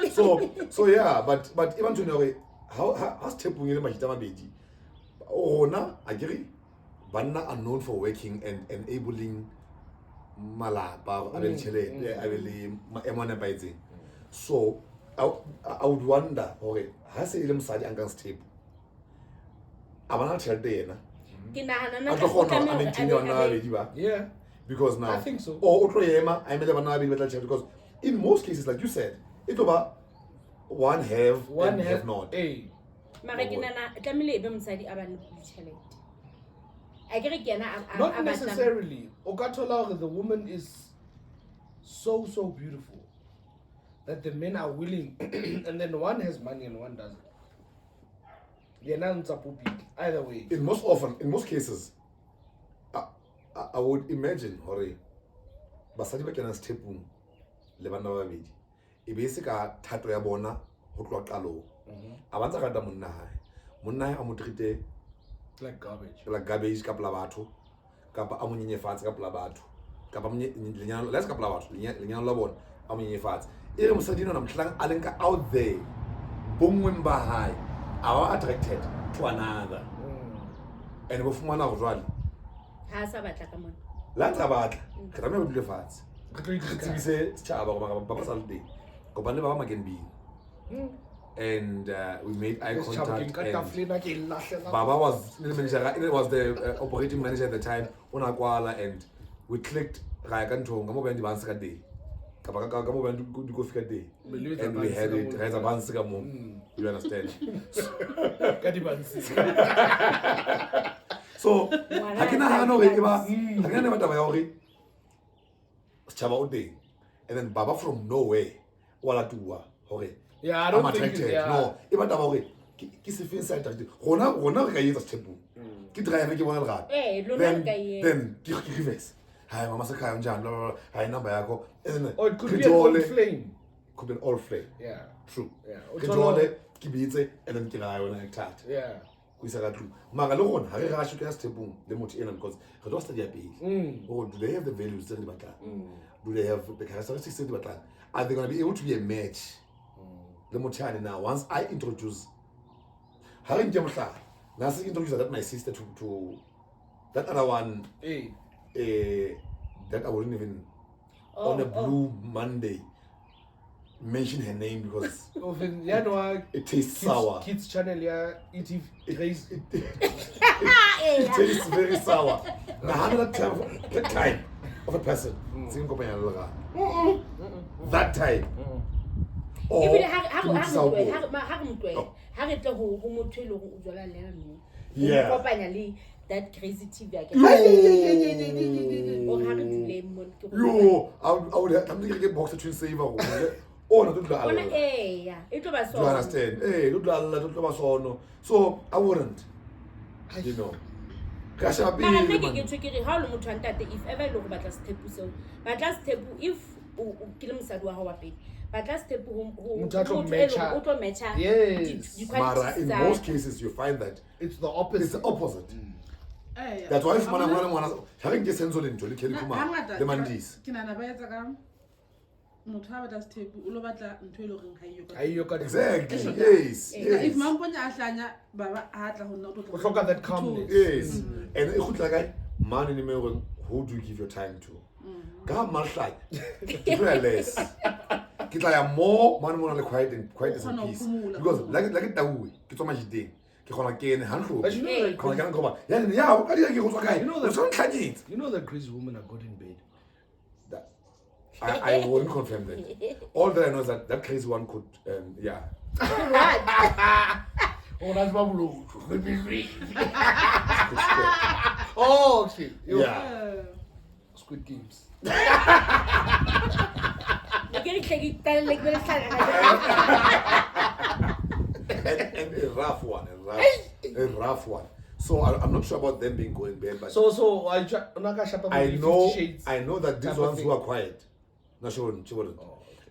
So yeah, but even to know how's taping in Mahitama Beji. Oh, na, I agree. Banna are known for working and enabling malapa, so I would wonder, okay, has a little side and tape. I want to tell you, ke nahana na I Yeah, because now I think so. Because in most cases, like you said, it's about one have not. Hey, mara ke nana tlamile ebe mosadi a ba le tšhelete a ke re ke yena a not batlang necessarily. Okatola, the woman is so beautiful that the men are willing, and then one has money and one doesn't. Either way. In most cases, I would imagine, hore, basadi ba kena stepung le bana ba babedi. E be se ka thato ya bona ho tloa qalong. A bantsa ka monna hae. Monna hae a mo treat Like garbage. like garbage ka pela batho, kapa a mo nyenyefatsa ka pela batho, kapa lenyalo la ska pela batho, lenyalo la bona a mo nyenyefatsa. E re mosadi nona mhlang a lenka out there, bongweng ba hae, are attracted to another. And we fumana go jwale. ha sa batla ka mona La tabatla ke tlameha o dule fatshe re tsebise setjhaba gore ba sa le teng kopane ba Makenbini and we made eye contact and Baba was the operating manager at the time ona kwala and we clicked ra ka nthong mo ba ndi banse ka teng ka mo ba ndi go fika teng and we had it ra etsa banse ka mo you understand ka di banse so ha ke nahana hore ke ba ha ke nahana ba taba ya hore setjhaba o teng and then Baba from nowhere wala tuwa hore yeah, I don't think attracted. No, e ba taba hore ke se feng sa attracted gona re ka etsa step ke drive ke bona le gata then ke reverse hi mama se khaya njani hi number yakho and then it could be an old flame could be an old flame yeah true yeah ke jole ke bitse and then ke ra yona ektat yeah ku isa ka tlu mara le gona ha re ga shuka stepung le motho ena because re tlo study pele or do they have the values tse di batlang do they have the characteristics tse di batlang are they going to be able to be a match le motho now once I introduce ha re nke mohlala na se introduce that my sister to that other one that I wouldn't even on a blue Monday mention her name because it tastes sour. Kids channel it tastes very sour. Now that time of a person that time that crazy TV I would have to get box to save oh no do you understand so I wouldn't you know if ever look batla step so batla step if ke le mosadi wa gawa pele batla step ho match yes mara in most cases you find that it's the opposite. It's the opposite. That's why if mwana having ke senzo le ntho le kheli kuma le mandisi ke nana ba etsa ka motho ha batla step o lo batla ntho e le reng ha iyo ka exactly yes if mamponya a hlanya baba ha tla ho nna o tlo hloka that calmness yes and e khutla kae man ni me who do you give your time to ka mahlai ke tla less ke tla ya more man mona le quite as a piece because like tawe ke tsoma jiteng ke gona kene handlo but you know khona ke ngoba ya o ka di ke go tswa kae you know the crazy women are good in bed I won't confirm that. All that I know is that crazy one could, yeah. Oh, that's Babulo. Oh, okay. Yeah. Squid Games. And a rough one, a rough one. So I'm not sure about them being going bad, but so I know that these ones who are quiet. No,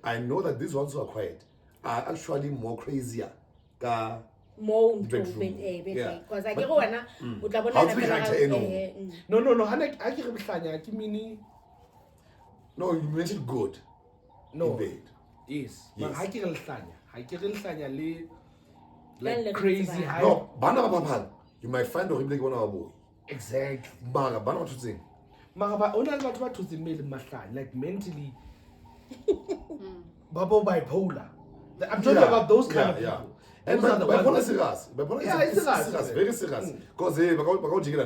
I know that these ones who are quiet are actually more crazier. More bedroom. Because I get one. No. I mean, no, you mentioned good. No. In bed. Yes. I like crazy high. No, bana you might find horrible one of boy. Exactly. Bana what you think? Like mentally. Babo bipolar. I'm talking about those kind of people. And bipolar serious. Bipolar is serious, very serious. Because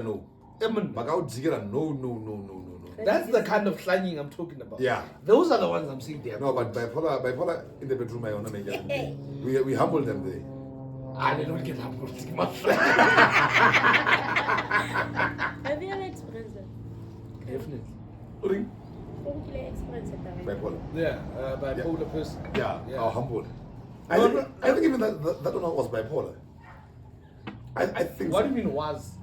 no. That's the kind of slanging I'm talking about. Yeah. Those are the ones I'm saying there. No, but bipolar in the bedroom I wanna make it. We humble them there. They don't get humbled. Have you ever experienced that? Definitely. Bipolar. Yeah, bipolar person. Yeah. Humble. I think even that one was bipolar. I think. What do you mean was?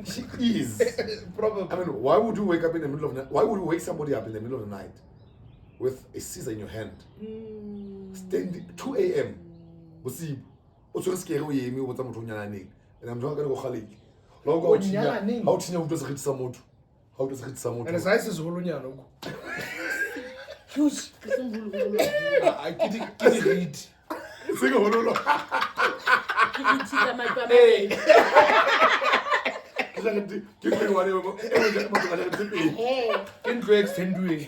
She is. Probably. I mean, why would you wake up in the middle of the night? Why would you wake somebody up in the middle of the night with a scissor in your hand? Standing 2 a.m. And I'm talking how does it someone? And the size is Holunyano. Huge. I didn't read. Sing a Holuno. Give me one. Can do extending.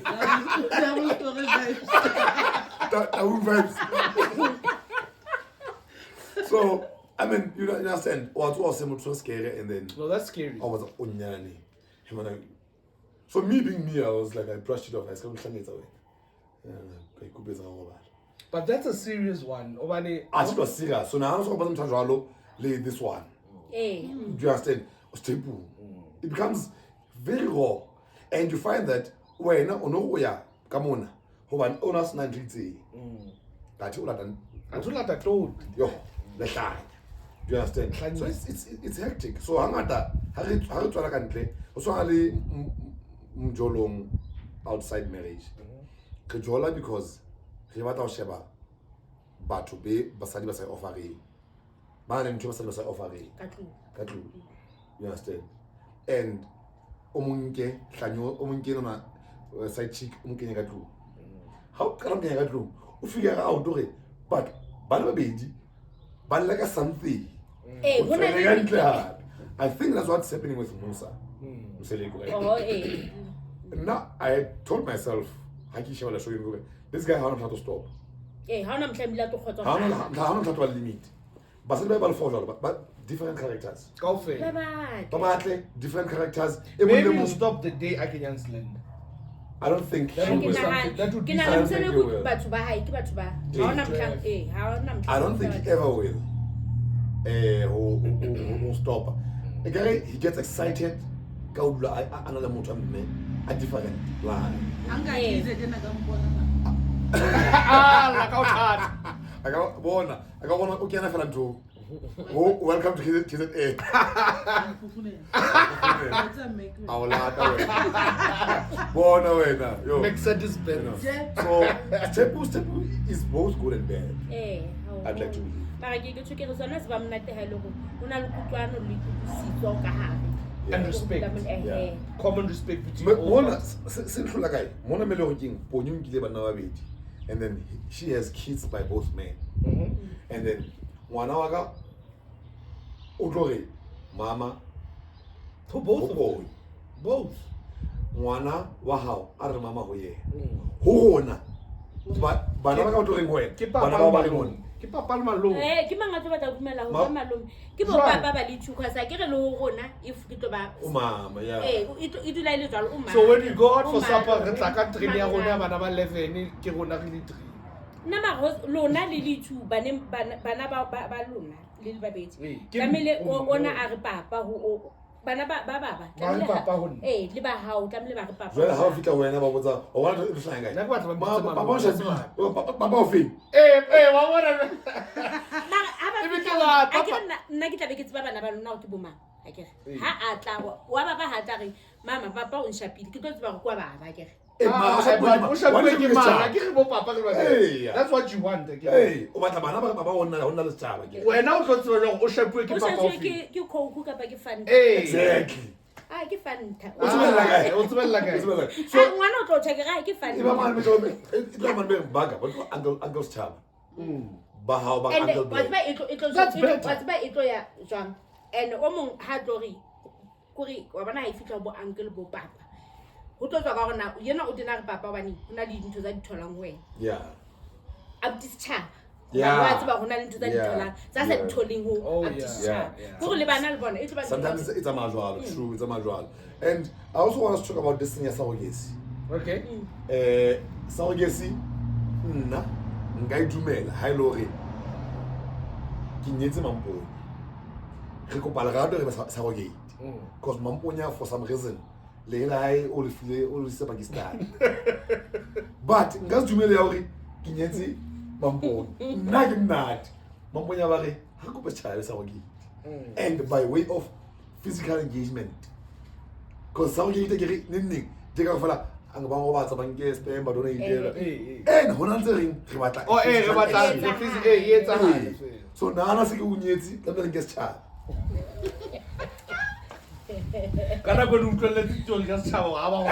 So, I mean, you understand what was scary, and then No, that's scary. I was onyani. So me being me, I was like, I brushed it off. I said, it away. But that's a serious one. Obane. It was serious. So now I'm talking about this one. Do you understand? It becomes very raw, and you find that when come on, Hoban owners 90. That's all that. Yo, the shy. Do you understand? So it's hectic. So hangata hari tswala ka ntle o so le mjolong outside marriage. Ke jola because re batla ho sheba batho be basadi ba sa offering. Ba neng basadi ba sa offering. Ka tlu. You understand? And omunke hlanyo omunke na side chick omunke ka tlu. How can I get through? O figure out but bana babedi ba like something. I think that's what's happening with Musa. Now I told myself, this guy how not to stop. How not to limit. But different characters. Different characters. Maybe you stop the day I can land. I don't think that would be something. That would be something. I don't think he ever will. Who stop. The guy, he gets excited. Another motor a different line. I got one. Okay, I fell to. Welcome to KZA. Makes a disbalance. So, Stepu is both good and bad. I'd like to believe. And respect. Yeah. Common respect between all of us. And then she has kids by both men. And then Wanawaga Udori Mama to both of them. Both. Wana Wahao Ar Mama Hoye. Hona. But Banaga doing well. Keep up alone. Keep up alone. Keep on malum. Keep on Baba Lichukas. I get a low honor if it about Mama. So when you go out for supper, it's like a trivia Manama Leveni, Kiruna Litri. Nama Lona Lily to Banaba Baluna, little baby. Camille Ona Arpapa who Banaba Baba. Liba how, Tamliba Papa. Well, how Vita whenever was a one of the slang. Papa Fee. I can negative it's Baba now to Buma. I guess. Ha at Wababa Hatari, Mamma, Papa, and Shapi, because Baba, I guess. That's what you want again. Hey, what about another child again? We're now going to you call cook up a fun. Exactly. I give fun. So one or take a right, give fun. Uncle's child. Bahao, Uncle Black. That's better. John. And Omon Hadori, Kuri, or when I feel about Uncle Bobapa. Who told about now? You're not ordinary Papa when you're not leading to that long way. Yeah. Up this chap. Yeah. That's a tolling who. Oh, yeah. Sometimes it's a manual. True, it's a manual. And I also want to talk about this thing as surrogacy. Okay. Surrogacy. Ngai dumela ha ile hore ke nyetse mampo re kopa lerado re surrogate because mamponya for some reason le hai o le file o le se Pakistan but ngazi dumela hore ke nyetse mampo nna ke mnat mamponya ba re ha kopa tshaba surrogate and by way of physical engagement because surrogate ke re neng ke ka fala ang ba go batsa banke spam ba dona itela hona ntse re batla re batla e etsa hale so nana se ke unyetsi ka nna ke setšhaba kana go utlwele tsitso ka setšhaba ga ba go ba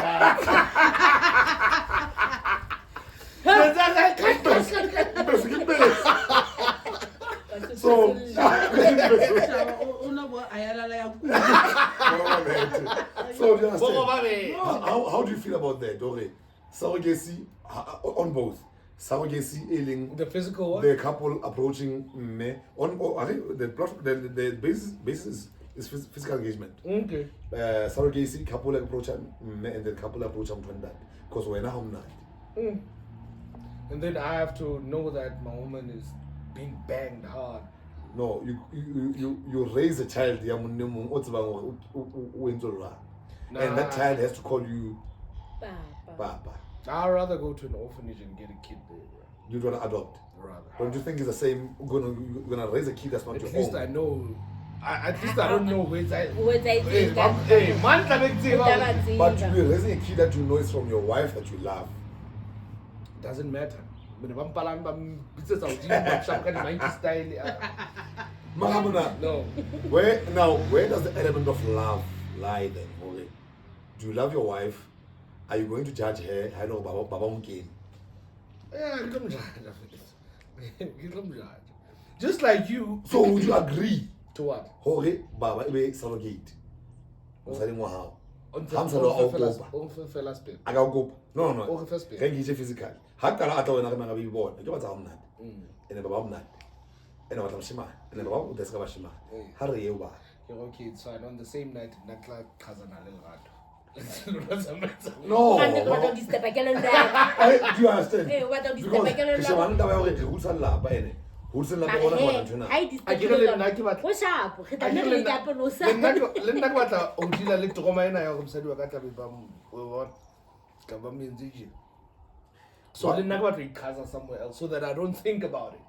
So, so do you understand? How do you feel about that? Okay, surrogacy on both. Surrogacy ailing The physical one? the couple approaching me on I think the basis is physical engagement. Okay. Surrogacy couple approach me and the couple approach that because we're not home night. And then I have to know that my woman is being banged hard. No, you raise a child, and that child has to call you Papa. I'd rather go to an orphanage and get a kid there. Bro. You'd rather adopt. Rather. Don't you think it's the same? You're gonna raise a kid that's not At your least own. I know. At least I don't know where it's at. But you'll be raising a kid that you know is from your wife that you love. Doesn't matter. No. Where does the element of love lie then? Okay. Do you love your wife? Are you going to judge her? I know Baba Mkin. Yeah, just like you. So would you agree? To what? Hore Baba ibe surrogate. Mosadi mo hao. No. Can you physical? Hakala ata wena kana gabi bona. Ke batsa mna. Ene baba mna. Ene batla mshima. Ene baba o deska bashima. Ha re yeo ba. Okay, it's fine. On the same night, nakla khazana le lerato. No. Do you understand? So then I got to casa somewhere else so that I don't think about it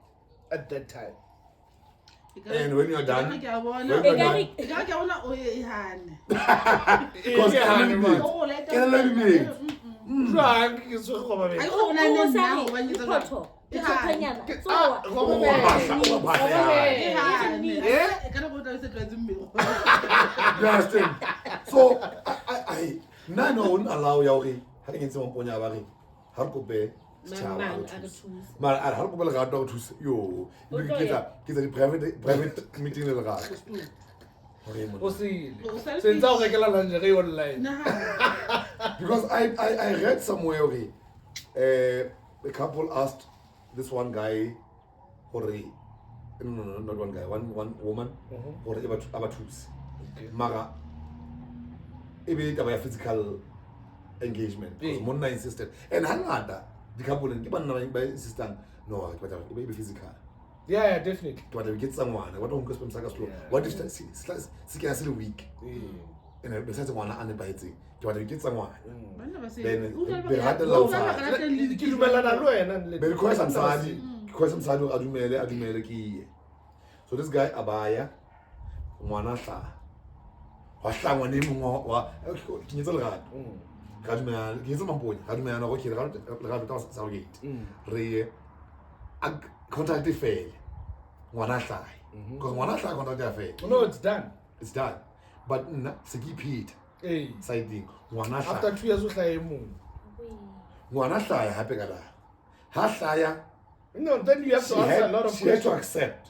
at that time. And when you're done, so I won't allow you having some ponya Harkobe, but I hope we'll go to you. Get a private meeting. Since I was lingerie online. Because I read somewhere a couple asked this one guy or no, not one guy, one woman or about tools. Mara maybe a physical engagement because Mona insisted and Hanada the couple and keep insisting no it may be physical. Yeah, definitely. But we get someone what don't custom saga slow. What if it's a week? And besides one and by it, but we get someone. Then they had the love. Because I'm sorry, adumele. So this guy Abaya Wanasa Washa one name wa Kadumana, he's a boy, Kadumana, okay, Saugate. Re contract fail. Wanasa. Because Wanasa contract fail. No, it's done. It's done. But Siki Pete. Side thing. Wanasa. After 2 years, I move. Wanasa, happy gada. Hasaya. No, then you have to answer a lot of questions. She had to accept.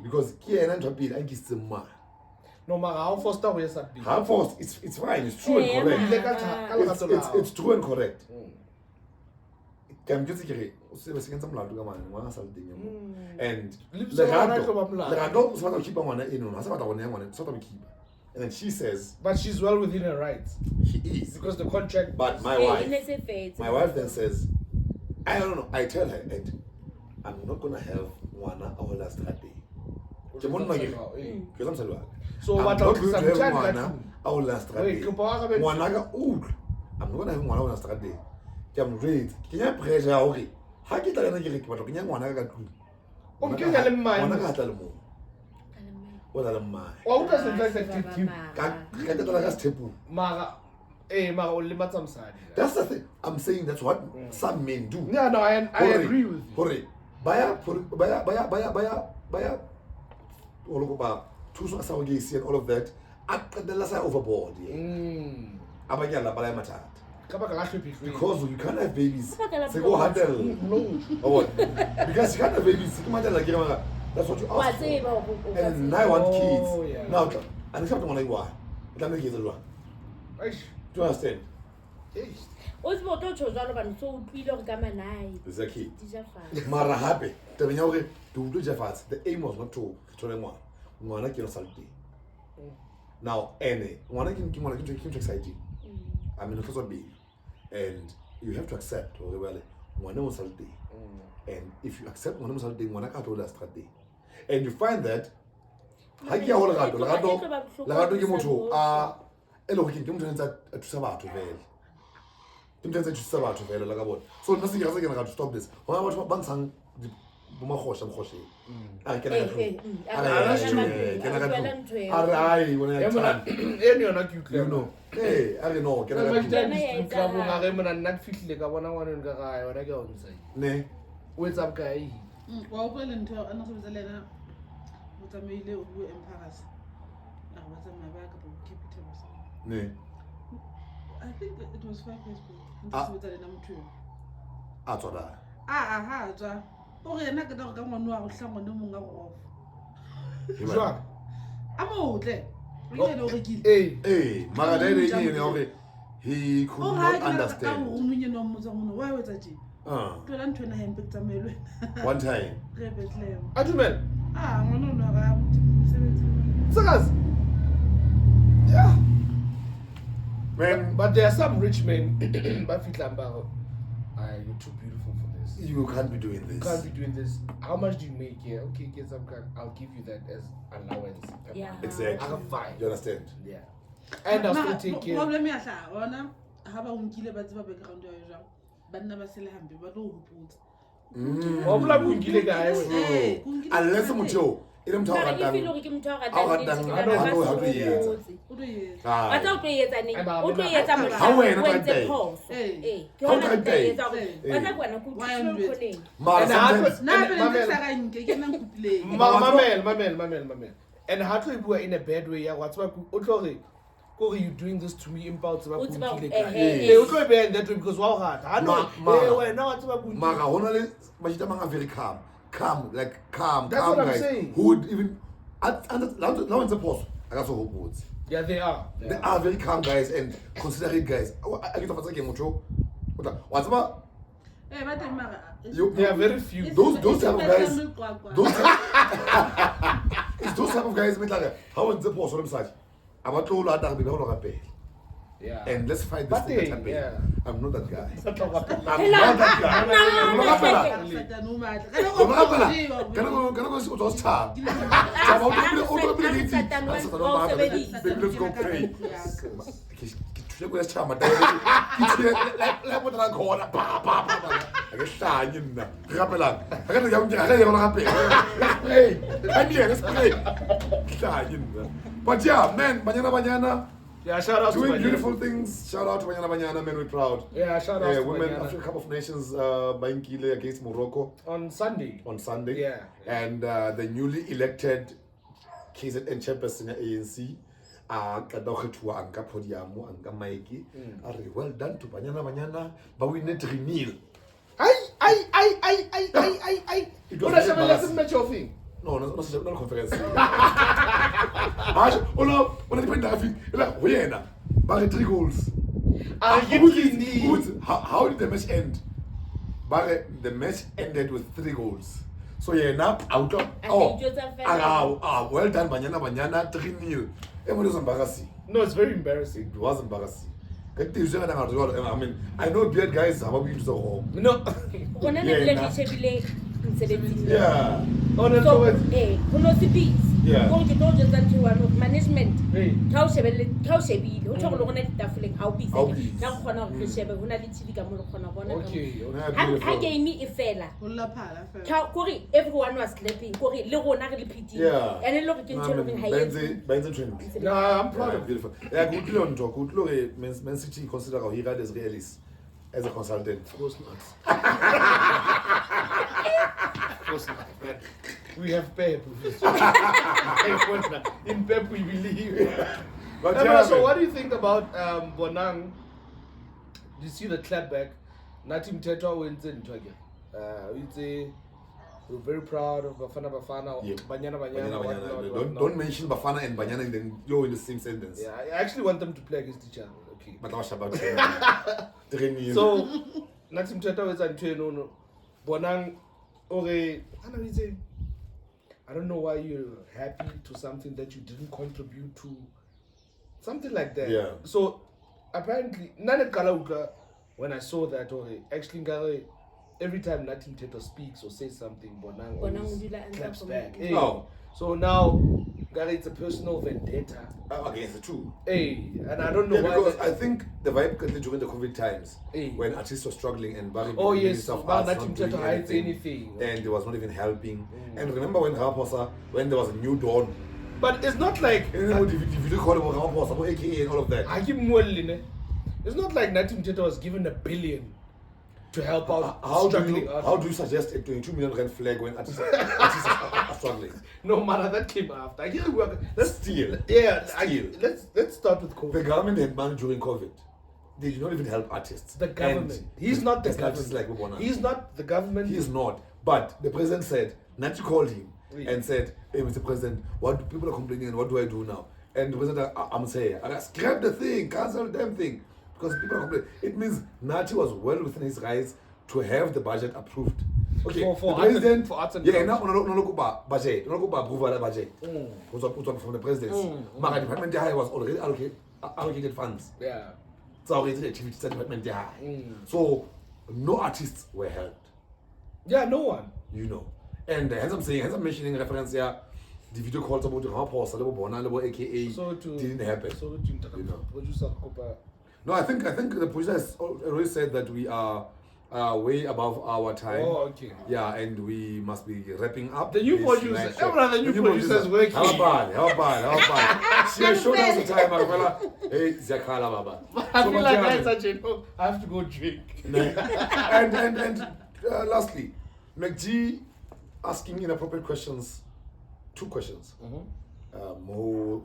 Because here and Rapid and kiss them. No matter how forced we are being. How forced? It's fine. It's true and correct. It's true and correct. And then she says, but she's well within her rights. She is because the contract. But my wife then says, I don't know. I tell her that I'm not gonna have one our last day. So what I'm not going to have one our last day. I'm not gonna have one our last day. I'm ready. Can you pressure okay? How can I get what can you want to get? What are the man? What doesn't that's the thing. I'm saying that's what some men do. Yeah, no, I agree with you. Hurry. Baya all over two and all of that. At the last overboard. Abagala Balayamat. Because you can't have babies. Kabaka la Say go handle. No. Oh, what? Because you can't have babies. You can't like that's what you Wa ask for. tseba hore o ka And I want kids. Oh, yeah. Now, and it's not one like why. It doesn't make it one. Eish. Do you understand? Eish. o se boto tšho jalo bane so o tlwile gore ka manae It's a kid. di ja fatshe Mara happy. Tabeng ya hore ke utlwe ja fatshe. The aim was not to thole ngwana. Ngwana ke no salte. Now, ngwana ke exciting. I mean, it's big. And you have to accept or well, ngwana mo salte. And if you accept ngwana mo salte, ngwana ka tola strate. And you find that ha ke ya ho lerato ke motho a elo ke motho ntse a thusa batho vele. Ke motho ntse a thusa batho vele la ka bona. So nna se ke rasa to stop this. Hona batho ba ntshang bo magosha mogoshe. A ke na ai wona ya tsana. Eno yona ke utlwa. You know. Hey, I don't know. Ke na ka bona ga mona nna ke fihlile ka bona ngwaneng ka ga yona ke a ntse. ne. O etsa bokae? wa utlwa le ntho a nna se lena o tsamaile o bue embarrass a ba tsamaya ba ka bo capital ba sa Ne. I think it was 5 years ago Ah. ntse le na motho A tswala. ha tswa o re ena ke tla ka ngwana wa go hla ngwana mongwe go off Jwang? a motle o ile o rekile Eh. Mara dai dai ne hore he could o not ha ka understand. o munye no motsa mona wa etsa tje Ah, tlola ntho ena hempe tsamaelwe one time. re Bethlehem Atumel. ngwana o no ga mosebetsi Sakas. Yeah. Man, But there are some rich men but fitla mbaro. You're too beautiful for this. you can't be doing You this. can't be doing this. How much do you make here? Okay, get some kind. I'll give you that as allowance. Yeah. Exactly. I'm fine. You understand? Yeah. And I'll still take care. problem ya hla bona ha ba unkile ba tseba background ya jang banna ba sele hambe ba tlo hopotsa Wa bula bungile kae we? Unless motho ile motho a Mara e feel ratang. hore ke motho a A ratang ratang, nnete, I know ka how to se etsa. botse. o tlo yetsa Wa Ah. tsa o tlo etsa neng? Eba, O tlo bona- etsa Ha motho wena o ka entse teng. phoso. Eh. Ke Ha o hona ka ke tla teng. etsa hore Eh. wa tsa bona ko Why thusa am I- khoneng. Mara And how sometimes na be Mamela. le sa ga nke ke nang kupileng Mamel. And how to you in a bad way? Yeah, what's what? Otlore, you doing this to me? Impulse about O tseba hore, bungile eh, kae? eh, Eh, eh. otlore be in that way because wow hard. I know. Mara. Wait, no, what's about bungile? Mara hona le mashita manga very calm. Calm That's calm what I'm guys. saying. Who would even now it's a pause. I got so hope. Yeah, they are. They are very calm guys and considerate guys. I get to ke motho. What's about ba teng mara you? They are very few. Those type of guys. those It's those type of guys like how it's a pause on side. I'm not told that be no pay. Yeah. And let's fight this But thing they, that happen. yeah. I'm not that guy. I'm Hela, not that guy. no, I'm not that guy. satana o matla Can I go see what's top? Let's go pray. Ke go ya chama la mo tra khona pa ke hlanye nna gapelang ga ke ya mo ga ya bona gape hey I mean let's pray hlanye nna but yeah man banyana Yeah, shout out doing to beautiful things. Shout out to banyana man, we're proud. Yeah, shout out to women Banyana. Africa Cup of Nations Bainkile against Morocco On Sunday. on Sunday. Yeah. And the newly elected KZN chairperson ya ANC qeda go kgethuwa anka podium anka Mike are well done to banyana ba win 3-0. Ay. It was Una very se me embarrassing. match of thing. No, not conference. Ona depend afi. Ela wena ba re 3 goals. How did the match end? But the match ended with 3 goals. So yeah, now out of well done banyana 3-0. It was embarrassing. No, it's very embarrassing. It was embarrassing. I mean, I know beard guys have a bit so home. No. Rona ne le shebile mosebetsing. Yeah. Oh, no, So, so ho no se peace. Yeah. Go ke tlo jotsa ntho wa management. Hey. Ka o shebile, ho tsholo rona ditafoleng ha o busy. Ha o busy. Ka khona hore re shebe hona le TV ka mo re khona bona. Okay. Ha game e fela. o lla phala fela Kore everyone was clapping. Kore le rona re le pity. Yeah. And le hore ke ntho le hore ha e. Ben's trend. No, I'm proud Yeah, of it. beautiful. Yeah, good on talk. Good look. Man City consider how he got as realist as a consultant. Of course not. Of course not, man. We have Pep. In Pep we believe. But No, yeah, so man. what do you think about Bonang you see the clapback? Nathi Mthethwa went in again. We'd say we're very proud of Bafana, Yeah. Banyana. Don't mention Bafana and Banyana and then you're in the same sentence. Yeah, I actually want them to play against each other. Okay. But I was about training. So Nathi Mthethwa is no. Bonang, okay, I don't know why you're happy to something that you didn't contribute to. Something like that. Yeah. So apparently, Nane Kalauka, when I saw that, actually, every time Nathi Mthethwa speaks or says something, Bonang always claps back. Hey. Oh. So now, it's a personal vendetta. Against the two. Hey, and I don't know why. Because I think the vibe during the COVID times, Hey. when artists were struggling and Barry Yes, Nathi Mthethwa hides anything. and there was not even helping. And remember when Ramaphosa, when there was a new dawn, But it's not like if you call it Ramaphosa, AKA and all of that. it's not like Nathi Mthethwa was given $1 billion to help out How struggling do you suggest a 22 million rand flag when artists are struggling? No matter that came after. Let's Steal. Yeah, Steal. let's start with COVID. The government had money during COVID. They did not even help artists. The government. And He's not the artists government. like Bonang. He's not the government. He is not. But the president said, Nathi called him and said, hey, Mr. President, what people are complaining and what do I do now? And the president, I'm saying, scrap the thing, cancel the damn thing. Because people are complaining. It means Nathi was well within his rights to have the budget approved. Okay, For the president, for arts and yeah, crafts. now budget, approval budget. From the presidency. My department was already allocated funds. Yeah. So already activity department. So no artists were helped. Yeah, no one. You know. And hence I'm mentioning reference here, the video calls about the Ramaphosa, Bonang, AKA didn't happen. So You know. producer Kopa. No, I think the producer has already said that we are way above our time. Oh, okay. Yeah, and we must be wrapping up. The new this producer, night show. everyone, the new producer is working. How bad. She has showed us the time, Marvella. Hey, Zakala Baba. I feel like I have to go drink. And lastly, McG asking inappropriate questions. 2 questions. Who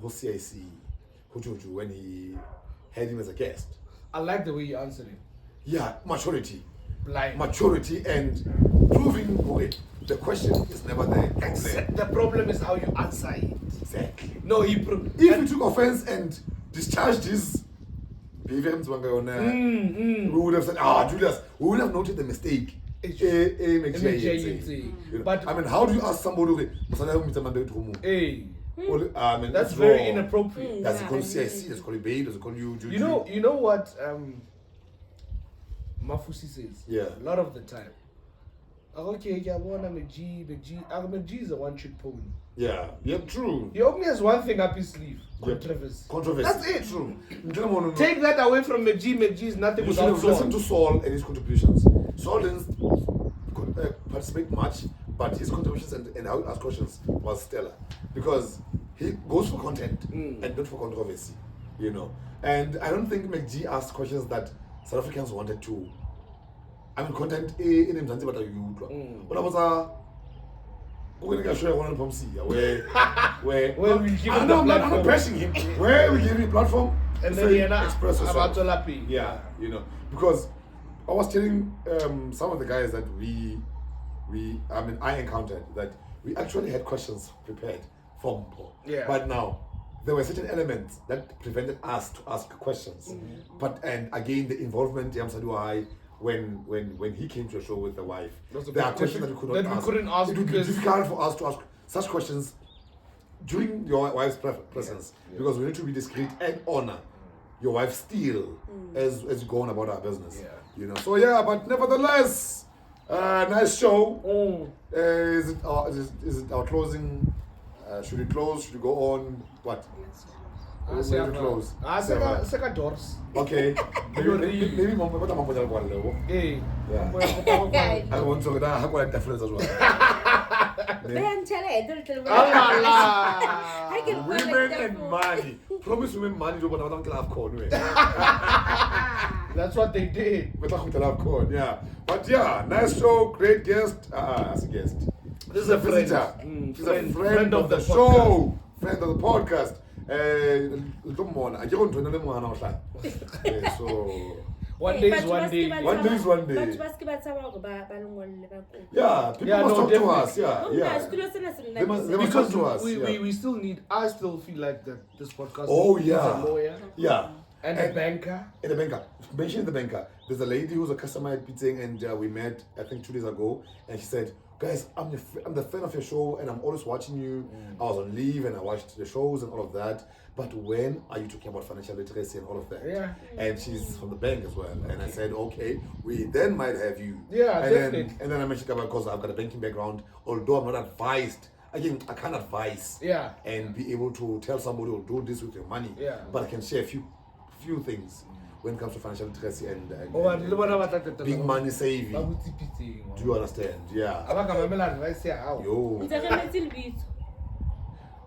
CIC, Hujuju, when he had him as a guest. I like the way you answered it. Yeah, maturity. Blind. Maturity and proving it. The question is never there. The problem is how you answer it. Exactly. No, If he took offense and discharged his behavior, we would have said, Julius, we would have noted the mistake. But I mean, how do you ask somebody? Hey. I mean, That's very inappropriate. Does it call CIC? Does it call you Bay? Does it call you? You know what Mafusi says? Yeah. A lot of the time. Okay, McG is a one-trick pony. Yeah. True. He only has one thing up his sleeve. Yep. Controversy. That's it. True. Take that away from McG. McG is nothing You should without have Saul. listened to Saul and his contributions. Saul didn't participate much, but his contributions and how he asked questions was stellar. Because he goes for content and not for controversy, you know. And I don't think McG asked questions that South Africans wanted to. I mean, content in Mzansi but you. When I was we're gonna show one from Sia where we give him I'm not pressing him. Where we give him a platform and to then say, he express yourself. Yeah, you know, because I was telling some of the guys that I encountered that we actually had questions prepared for Mpo. Yeah. But now there were certain elements that prevented us to ask questions. But and again the involvement Yamsaduai when he came to a show with the wife, there are questions that we could not ask. Couldn't ask it would be because difficult for us to ask such questions during your wife's presence because we need to be discreet and honor your wife still as you go on about our business. Yeah. You know. So but nevertheless, nice show. Is it our closing? Should we close? Should we go on? What? We're going to close. Second doors. Okay. Maybe Mama, what am I going to do? Hey. Yeah. I want to go down. How about difference as well? Women and money. Promise women money to go down corn. That's what they did. Yeah. But yeah, nice show, great guest. As a guest. This is a visitor. She's a friend of the show. Friend of the podcast. So One day is one day. One day is one day. Yeah, people must talk to us. Yeah. They must talk to us. We still need. I still feel like that this podcast. Oh, needs yeah. a lawyer. Yeah. And a banker. In the banker. Mentioning the banker. There's a lady who's a customer at Pitting, and we met, I think, 2 days ago, and she said, guys, I'm the fan of your show, and I'm always watching you. I was on leave, and I watched the shows and all of that. But when are you talking about financial literacy and all of that? Yeah. And she's from the bank as well. And I said, okay, we then might have you. Yeah, and definitely. And then I mentioned about, because I've got a banking background, although I'm not advised. Again, I can't advise. Yeah. And be able to tell somebody, oh, do this with your money. Yeah. But I can share a few things when it comes to financial literacy and big money saving. Do you understand? Yeah. Yo.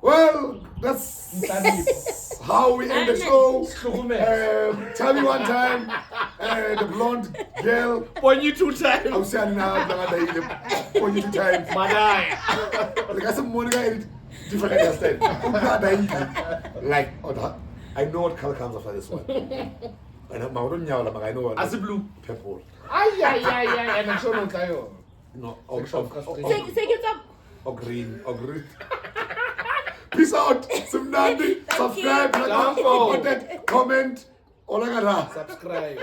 Well, that's how we end the show. Tell me one time, the blonde girl. Point you 2 times. I'm saying now, point you 2 times. Like I said, Monica, different understand. Like, I know what color comes after this one. And I know what. As a blue. Purple. And I'm sure No, or green. Peace out. Simnandi. Subscribe. Comment. subscribe.